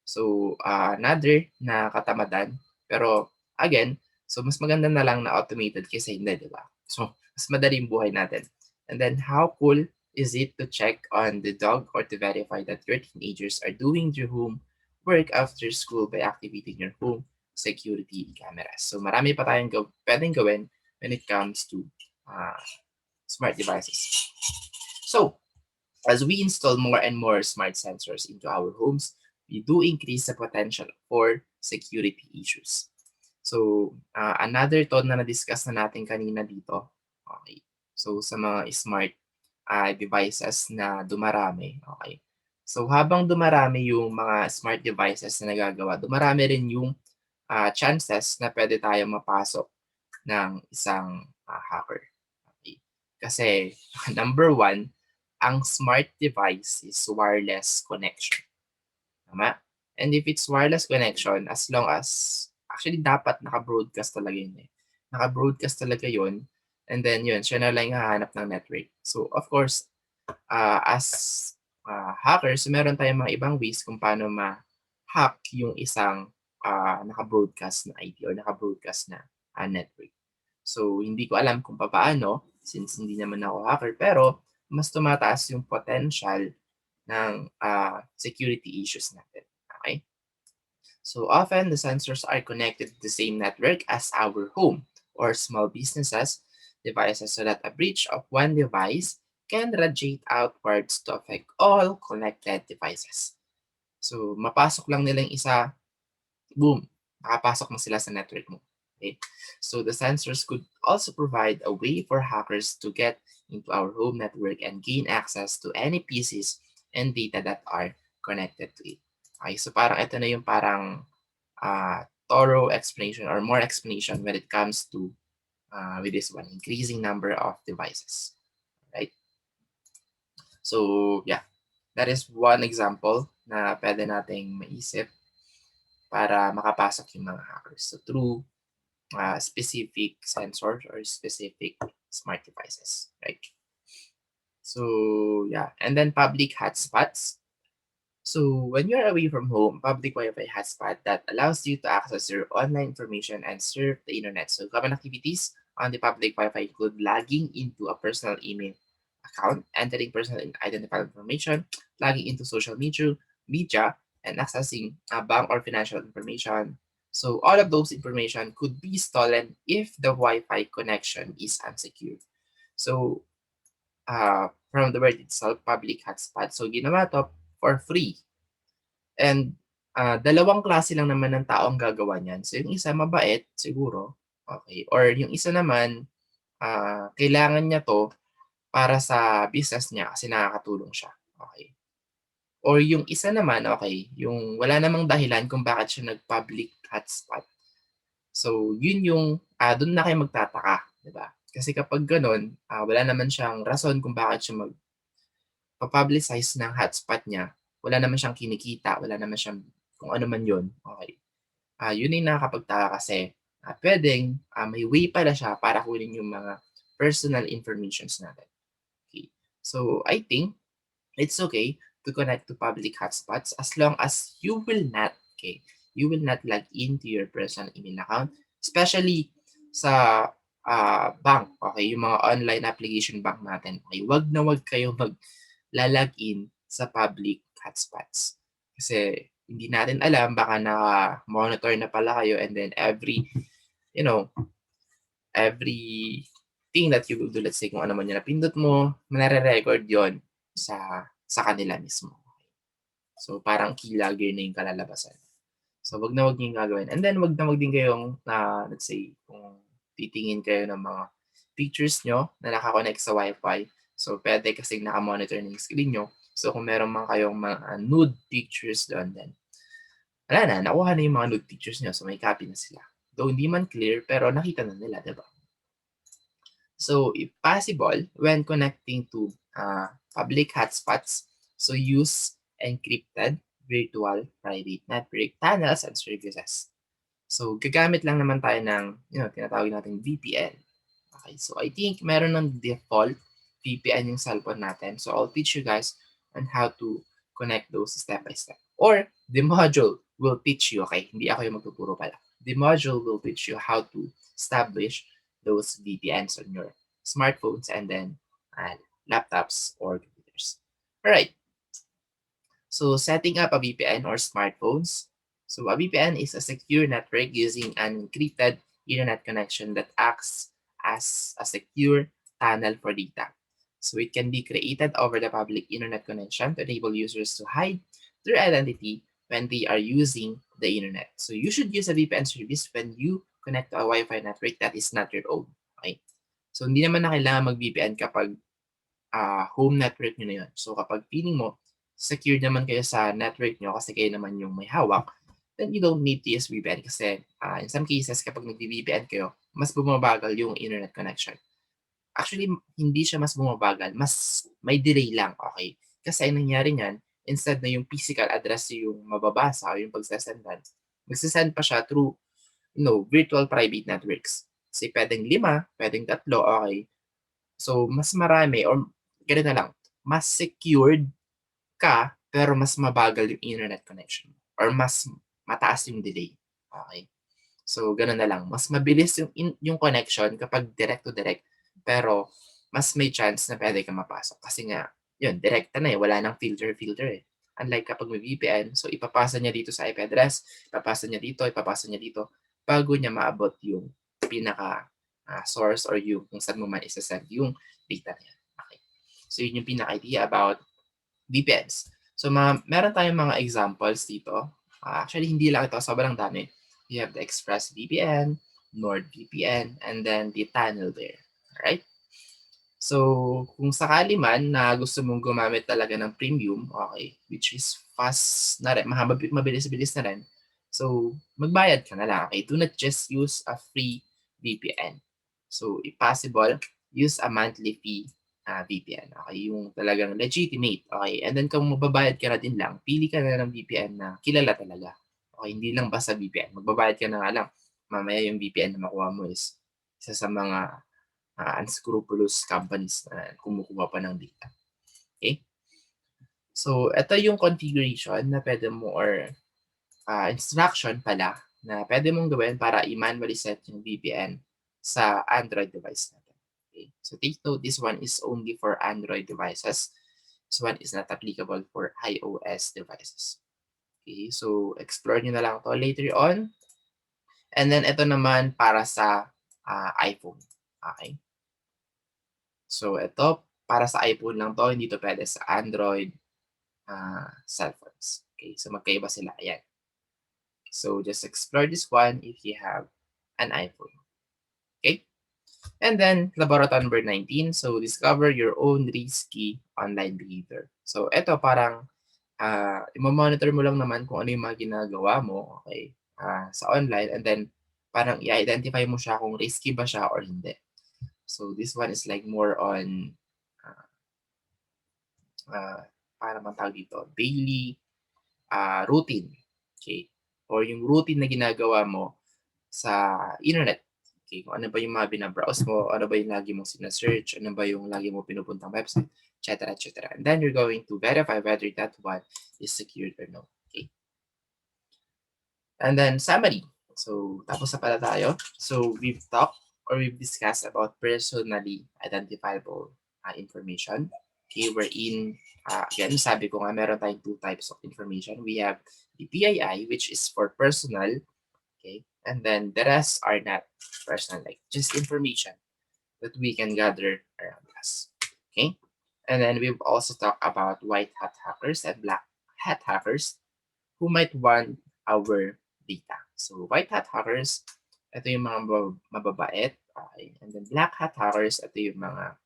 So, another na katamadan. Pero, again, so mas maganda na lang na automated kaysa hindi, di ba? So, mas madali yung buhay natin. And then, how cool is it to check on the dog or to verify that your teenagers are doing their home work after school by activating your home security cameras? So, marami pa tayong pwedeng gawin when it comes to smart devices. So, as we install more and more smart sensors into our homes, we do increase the potential for security issues. So, another thought na na-discuss na natin kanina dito, okay, so sa mga smart devices na dumarami, okay. So, habang dumarami yung mga smart devices na nagagawa, dumarami rin yung chances na pwede tayong mapasok ng isang hacker. Okay. Kasi, number one, ang smart device is wireless connection. Tama? And if it's wireless connection, as long as, actually dapat naka-broadcast talaga yun eh. Naka-broadcast talaga yun. And then yun, siya na lang yung hahanap ng network. So, of course, as hackers, meron tayong mga ibang ways kung paano ma-hack yung isang naka-broadcast na IP or naka-broadcast na network. So, hindi ko alam kung paano since hindi naman ako hacker, pero mas tumataas yung potential ng security issues natin. Okay? So, often the sensors are connected to the same network as our home or small businesses devices so that a breach of one device can radiate outwards to affect all connected devices. So, mapasok lang nila yung isa, boom, makapasok na sila sa network mo. Okay? So, the sensors could also provide a way for hackers to get into our home network and gain access to any PCs and data that are connected to it. Okay, so parang ito na yung parang thorough explanation or more explanation when it comes to with this one, increasing number of devices, right? So, yeah, that is one example na pwede nating maisip para makapasok yung mga hackers. So, through specific sensors or specific smart devices, right? So, yeah, and then public hotspots. So, when you're away from home, public Wi-Fi hotspot that allows you to access your online information and surf the internet. So, common activities on the public Wi-Fi include logging into a personal email account, entering personal identifiable information, logging into social media, and accessing bank or financial information. So, all of those information could be stolen if the Wi-Fi connection is unsecure. So, from the word itself, public hotspot. So, ginawa to for free. And dalawang klase lang naman ng tao ang gagawa niyan. So yung isa mabait siguro, okay. Or yung isa naman, kailangan niya 'to para sa business niya kasi nakakatulong siya, okay. Or yung isa naman, okay, yung wala namang dahilan kung bakit siya nag-public hotspot. So yun yung, dun na kayo magtataka, 'di ba? Kasi kapag gano'n, wala naman siyang rason kung bakit siya magpa-publicize ng hotspot niya, wala naman siyang kinikita, wala naman siyang kung ano man yun, okay. Yun yung nakakapagtaka kasi, puwedeng, may way pala siya para kunin yung mga personal informations natin, okey. So, I think it's okay to connect to public hotspots as long as you will not, okay, you will not log into your personal email account, especially sa, bank, okay, yung mga online application bank natin, okey. 'Wag kayong magla-login sa public hotspots. Kasi hindi natin alam baka naka-monitor na pala kayo and then you know, every thing that you will do, let's say kung ano man yung napindot mo, nare-record yon sa kanila mismo. So parang keylogger na yung kalalabasan. So wag na wag niyong gagawin. And then wag na wag din kayong let's say kung titingin kayo ng mga pictures nyo na naka-connect sa WiFi. So pwede kasing naka-monitor ng screen nyo. So kung meron man kayong mga nude pictures doon, then wala na, nakuha na yung mga nude pictures nyo. So may copy na sila. Though hindi man clear, pero nakita na nila, diba? So if possible, when connecting to public hotspots, so use encrypted virtual private network tunnels and services. So gagamit lang naman tayo ng tinatawag nating VPN. Okay, so I think meron ng default VPN yung cellphone natin. So I'll teach you guys on how to connect those step by step. Or the module will teach you, okay? Hindi ako yung magtuturo pala. The module will teach you how to establish those VPNs on your smartphones and then laptops or computers. Alright, so setting up a VPN or smartphones. So a VPN is a secure network using an encrypted internet connection that acts as a secure tunnel for data. So it can be created over the public internet connection to enable users to hide their identity when they are using the internet. So you should use a VPN service when you connect to a Wi-Fi network that is not your own. Okay? So hindi naman na kailangan mag-VPN kapag home network nyo na yun. So kapag feeling mo, secure naman kayo sa network nyo kasi kayo naman yung may hawak, then you don't need to use VPN kasi in some cases, kapag nag-VPN kayo, mas bumabagal yung internet connection. Actually, hindi siya mas bumabagal, mas may delay lang, okay? Kasi ang nangyari niyan, instead na yung physical address yung mababasa o yung pagsasendan, magsasend pa siya through, virtual private networks. Kasi pwedeng 5, pwedeng 3, okay? So, mas marami or ganito na lang, mas secured ka pero mas mabagal yung internet connection or mas mataas yung delay. Okay? So, gano'n na lang. Mas mabilis yung connection kapag direct to direct pero mas may chance na pwede kang mapasok kasi nga, yun, direkta na eh. Wala nang filter eh. Unlike kapag may VPN, so ipapasa niya dito sa IP address, ipapasa niya dito, bago niya maabot yung pinaka source or yung kung saan mo man isa-send yung data na yan. Okay. So, yun yung pinaka-idea about VPNs. So, meron tayong mga examples dito. Actually, hindi lang ito. Sobrang dami. You have the ExpressVPN, NordVPN, and then the tunnel there. Alright? So, kung sakali man na gusto mong gumamit talaga ng premium, okay, which is fast na rin, mabilis-bilis na rin, so, magbayad ka na lang. Okay? Do not just use a free VPN. So, if possible, use a monthly fee VPN. Okay? Yung talagang legitimate. Okay? And then, kung mababayad ka na din lang, pili ka na ng VPN na kilala talaga. Okay? Hindi lang basta VPN. Magbabayad ka na nga lang. Mamaya yung VPN na makuha mo is isa sa mga unscrupulous companies na kumukuha pa ng data. Okay? So, ito yung configuration na pwede mo or instruction pala na pwede mong gawin para i-manually set yung VPN sa Android device natin. Okay? So, take note, this one is only for Android devices. This one is not applicable for iOS devices. Okay? So, explore nyo na lang to later on. And then, ito naman para sa iPhone. Okay? So, ito, para sa iPhone lang to, hindi to pwede sa Android cell phones. Okay, so magkaiba sila. Ayan. So just explore this one if you have an iPhone. Okay? And then, laboratory number 19. So, discover your own risky online behavior. So, ito parang i-monitor mo lang naman kung ano yung mga ginagawa mo, okay, sa online. And then, parang i-identify mo siya kung risky ba siya or hindi. So, this one is like more on, para matawag dito, daily routine. Okay? Or yung routine na ginagawa mo sa internet. Okay, kung ano ba yung mga binabrowse mo, ano ba yung lagi mong sinasearch, ano ba yung lagi mo pinupuntang website, etc. etc. And then you're going to verify whether that one is secured or no. Okay. And then summary. So, tapos na pala tayo. So, we've talked or we've discussed about personally identifiable information. Okay, wherein, again, sabi ko nga, meron tayong two types of information. We have the PII, which is for personal. Okay, and then the rest are not personal, like just information that we can gather around us. Okay, and then we've also talked about white hat hackers and black hat hackers who might want our data. So white hat hackers, ito yung mga mababait. Okay. And then black hat hackers, ito yung mga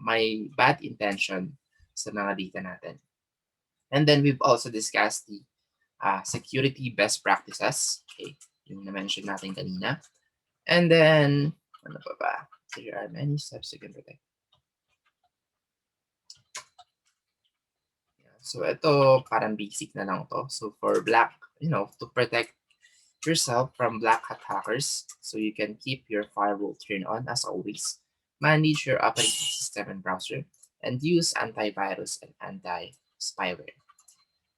may bad intention sa mga data natin. And then we've also discussed the security best practices. Okay, yung na-mention natin kanina. And then, ano pa ba? There are many steps you can protect. So, ito, parang basic na lang to. So, for black, to protect yourself from black hat hackers, so you can keep your firewall turned on as always, manage your operating system and browser, and use antivirus and anti-spyware.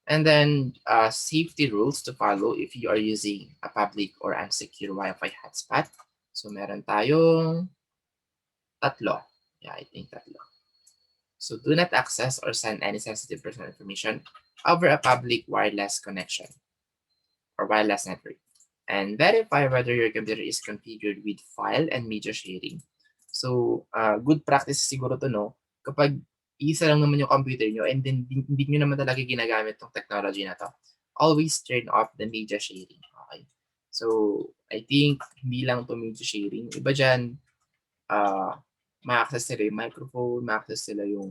And then safety rules to follow if you are using a public or unsecure Wi-Fi hotspot. So meron tayong tatlo. Yeah, I think tatlo. So do not access or send any sensitive personal information over a public wireless connection or wireless network. And verify whether your computer is configured with file and media sharing. So good practice siguro to, no? Kapag isa lang naman yung computer nyo and then hindi nyo naman talaga ginagamit tong technology na to, always turn off the media sharing. Okay? So, I think hindi lang to media sharing. Iba dyan, ma-access nila yung microphone, ma-access nila yung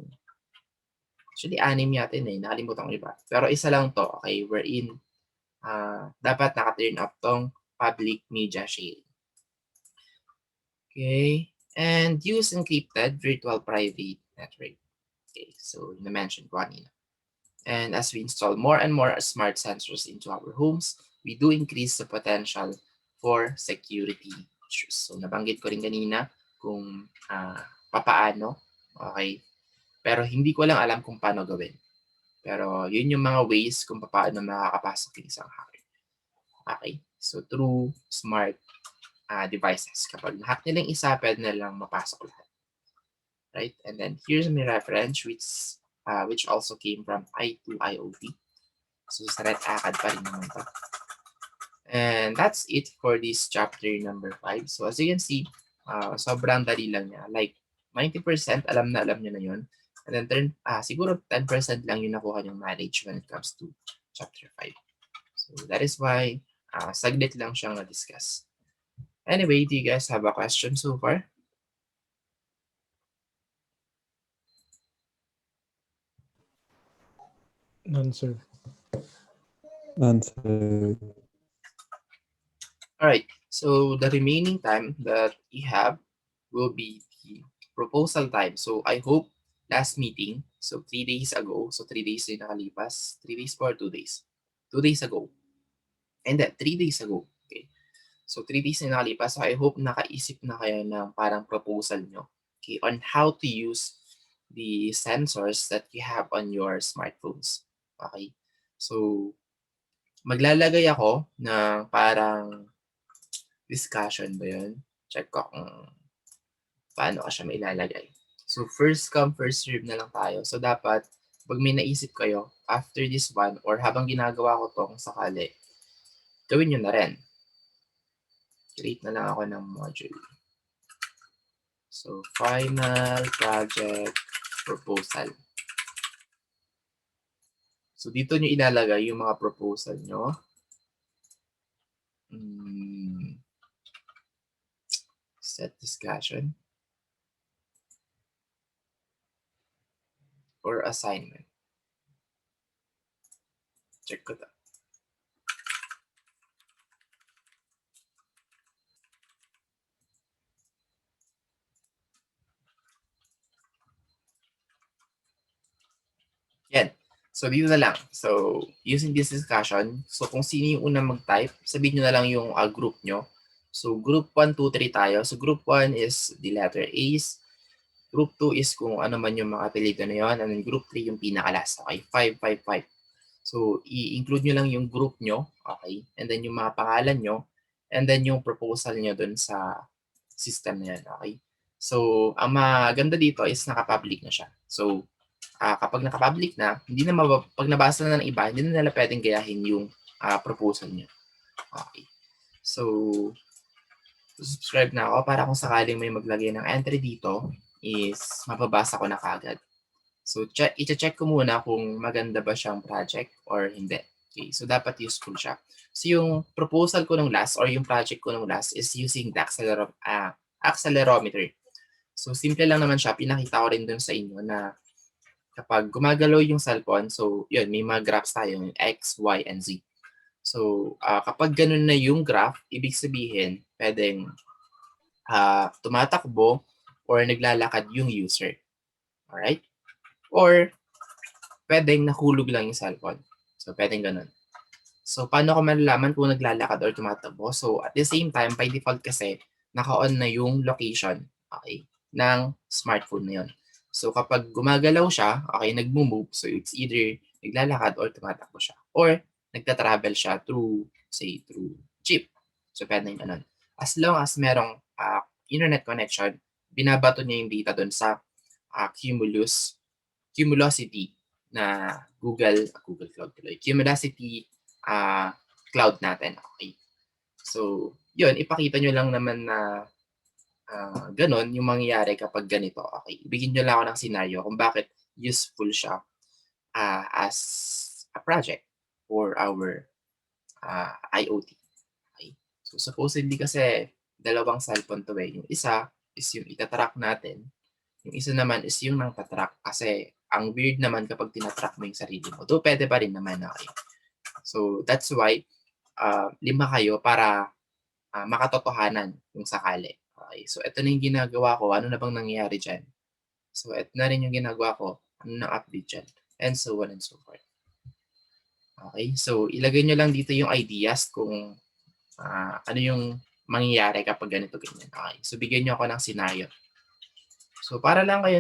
actually, anim yata yun eh. Nakalimutan ko iba. Pero isa lang to, okay, wherein dapat naka-turn off tong public media sharing. Okay? And use encrypted virtual private network. Okay, so na-mention ko kanina. And as we install more and more smart sensors into our homes, we do increase the potential for security issues. So nabanggit ko rin kanina kung papaano, okay? Pero hindi ko lang alam kung paano gawin. Pero yun yung mga ways kung paano makakapasok yung isang hacker. Okay? So through smart devices. Kapag na-hack nilang isa, pwede na lang mapasok lahat. Right? And then here's my reference which also came from IoT. So sa Red Acad pa rin naman to. And that's it for this chapter number 5. So as you can see, sobrang dali lang niya. Like 90% alam na alam niyo na yun. And then siguro 10% lang yung nakuha niyong knowledge when it comes to chapter 5. So that is why saglit lang siyang na-discuss. Anyway, do you guys have a question so far? None, sir. Answer. All right. So the remaining time that we have will be the proposal time. So I hope last meeting, so 3 days ago, so 3 days din nakalipas, 3 days or 2 days? 2 days ago. And then 3 days ago. Okay. So 3 days na nakalipas, so I hope nakaisip na kayo ng parang proposal nyo, okay, on how to use the sensors that you have on your smartphones. Okay. So maglalagay ako ng parang discussion ba yun? Check ko kung paano ka siya mailalagay. So, first come, first serve na lang tayo. So, dapat, pag may naisip kayo, after this one, or habang ginagawa ko to kung sakali, gawin nyo na rin. Create na lang ako ng module. So, final project proposal. So, dito nyo ilalagay yung mga proposal nyo. Set discussion or assignment. Check ko to. Yan. So, dito na lang. So, using this discussion, so kung sino yung unang mag-type, sabihin nyo na lang yung group nyo. So, group 1, 2, 3 tayo. So, group 1 is the letter A's. Group 2 is kung ano man yung mga apelido na yun. And then group 3 yung pinaka-last. Okay, 5, 5, 5. So, i-include nyo lang yung group nyo. Okay. And then yung mga pangalan nyo. And then yung proposal nyo dun sa system na yan. Okay. So, ang maganda dito is naka-public na siya. So, kapag naka-public na, hindi na pag nabasa na ng iba, hindi na nila pwedeng gayahin yung proposal niya. Okay. So, subscribe na ako para kung sakaling may maglagay ng entry dito, is mababasa ko na kagad. So, i-check ko muna kung maganda ba siyang project or hindi. Okay, so dapat useful siya. So, yung proposal ko nung last or yung project ko nung last is using the accelerometer. So, simple lang naman siya. Pinakita ko rin dun sa inyo na kapag gumagalaw yung cellphone, so yun, may mga graphs tayo, yung X, Y, and Z. So, kapag ganun na yung graph, ibig sabihin, pwedeng tumatakbo or naglalakad yung user. Alright? Or, pwedeng nahulog lang yung cellphone. So, pwedeng ganun. So, paano ko malalaman kung naglalakad or tumatakbo? So, at the same time, by default kasi, naka-on na yung location, okay, ng smartphone na yun. So, kapag gumagalaw siya, okay, nagmo-move, so it's either naglalakad or tumatakbo siya. Or, nagta-travel siya through, say, through chip. So, pwedeng ganun. As long as merong internet connection, binabato niya yung data doon sa Cumulosity na Google Cloud tuloy. Cumulosity cloud natin. Okay. So, yun, ipakita nyo lang naman na ganon yung mangyayari kapag ganito. Okay. Ibigin nyo lang ako ng scenario kung bakit useful siya as a project for our IoT. Okay. So, supposedly kasi dalawang cellphone to eh. Yung isa is yung itatrack natin. Yung isa naman is yung nang tatrack kasi ang weird naman kapag tinatrack mo yung sarili mo. Though pwede pa rin naman. Okay. So, that's why 5 kayo para makatotohanan kung sakali. Okay. So, ito na yung ginagawa ko. Ano na bang nangyayari dyan? So, ito na rin yung ginagawa ko. Ano na update dyan? And so on and so forth. Okay. So, ilagay nyo lang dito yung ideas kung ano yung mangyayari kapag ganito ganyan. Okay. So, bigyan nyo ako ng scenario. So, para lang kayo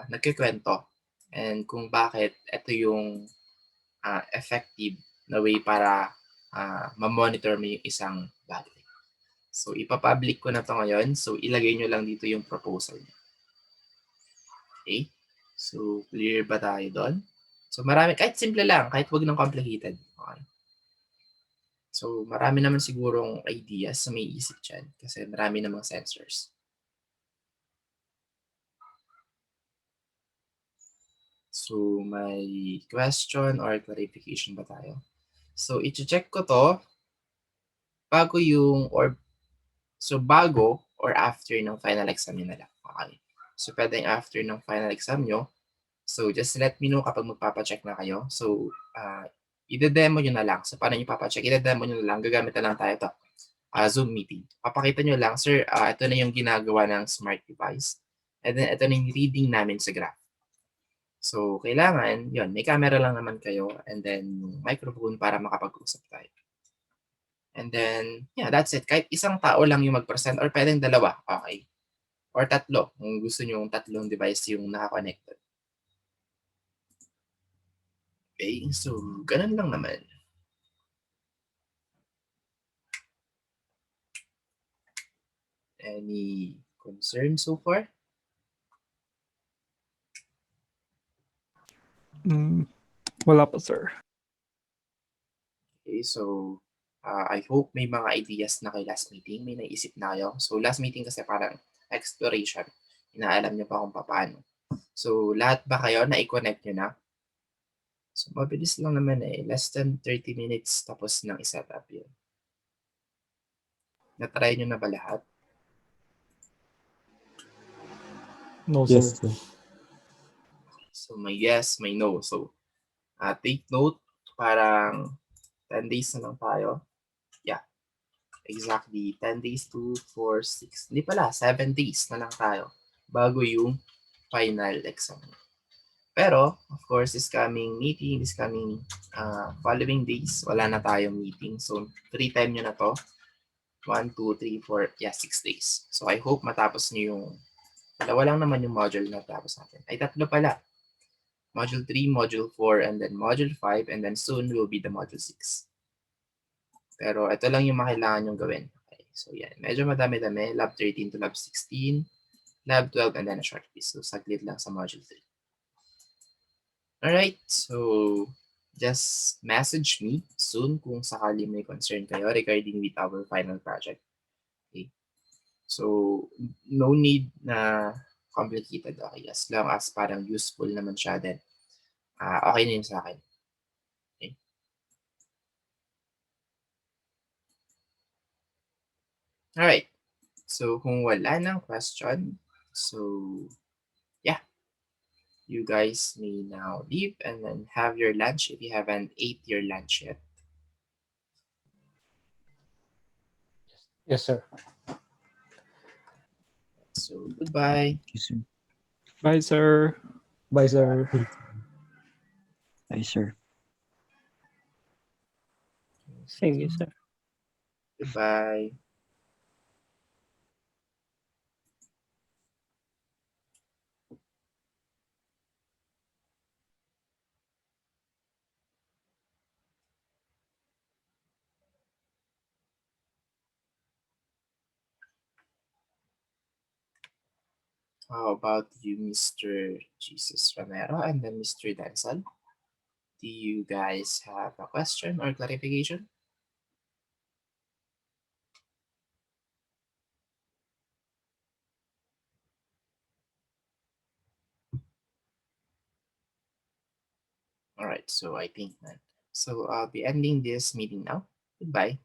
nagkikwento and kung bakit ito yung effective na way para ma-monitor mo yung isang bagay. So, ipapublic ko na to ngayon. So, ilagay nyo lang dito yung proposal. Okay? So, clear ba tayo doon? So, marami, kahit simple lang, kahit wag nang complicated. Okay? So, marami naman sigurong ideas sa may isip dyan kasi marami namang sensors. So, may question or clarification ba tayo? So, i-check ko to bago or after ng final exam nyo na lang. Okay. So, pwedeng after ng final exam nyo. So, just let me know kapag magpapacheck na kayo. So, ide-demo nyo na lang. So, paano nyo papacheck? Ide-demo nyo na lang. Gagamit na lang tayo ito. Zoom meeting. Papakita nyo lang, sir, ito na yung ginagawa ng smart device. And then, ito na yung reading namin sa graph. So, kailangan, yun, may camera lang naman kayo and then microphone para makapag-usap tayo. And then, yeah, that's it. Kahit isang tao lang yung mag-present or pwedeng dalawa, okay. Or tatlo, kung gusto nyo yung tatlong device yung naka-connected. Okay, so, ganun lang naman. Any concerns so far? Wala pa, sir. Okay, so, I hope may mga ideas na kayo last meeting. May naisip na kayo. So, last meeting kasi parang exploration. Inaalam nyo pa kung paano. So, lahat ba kayo na i-connect nyo na? So, mabilis lang naman eh. Less than 30 minutes tapos nang i-set up yun. Na-try nyo na ba lahat? No, sir. Yes, sir. So, may yes, may no. So, take note, parang 10 days na lang tayo. Yeah, exactly. 10 days, 2, 4, 6. Hindi pala, 7 days na lang tayo bago yung final exam. Pero, of course, this coming meeting, this coming following days, wala na tayong meeting. So, free time nyo na to. 1, 2, 3, 4, yeah, 6 days. So, I hope matapos nyo yung, dalawa lang naman yung module na tapos natin. Ay, tatlo pala. Module 3, Module 4, and then Module 5, and then soon will be the Module 6. Pero ito lang yung makailangan yung gawin. Okay, so yan. Medyo madami-dami. Lab 13 to Lab 16, Lab 12, and then a short quiz. So saglit lang sa Module 3. Alright, so just message me soon kung sakali may concern kayo regarding with our final project. Okay. So, no need na complicated. Okay, as long as parang useful naman siya, then okay na yun sa akin. Okay. Alright. So, kung wala nang question, so, yeah. You guys may now leave and then have your lunch if you haven't ate your lunch yet. Yes, sir. So, goodbye. Bye, sir. Bye, sir. Bye, sir. Thank you, sir. Goodbye. How about you, Mr. Jesus Romero and then Mr. Denzel? Do you guys have a question or clarification? All right, so I think none. So I'll be ending this meeting now. Goodbye.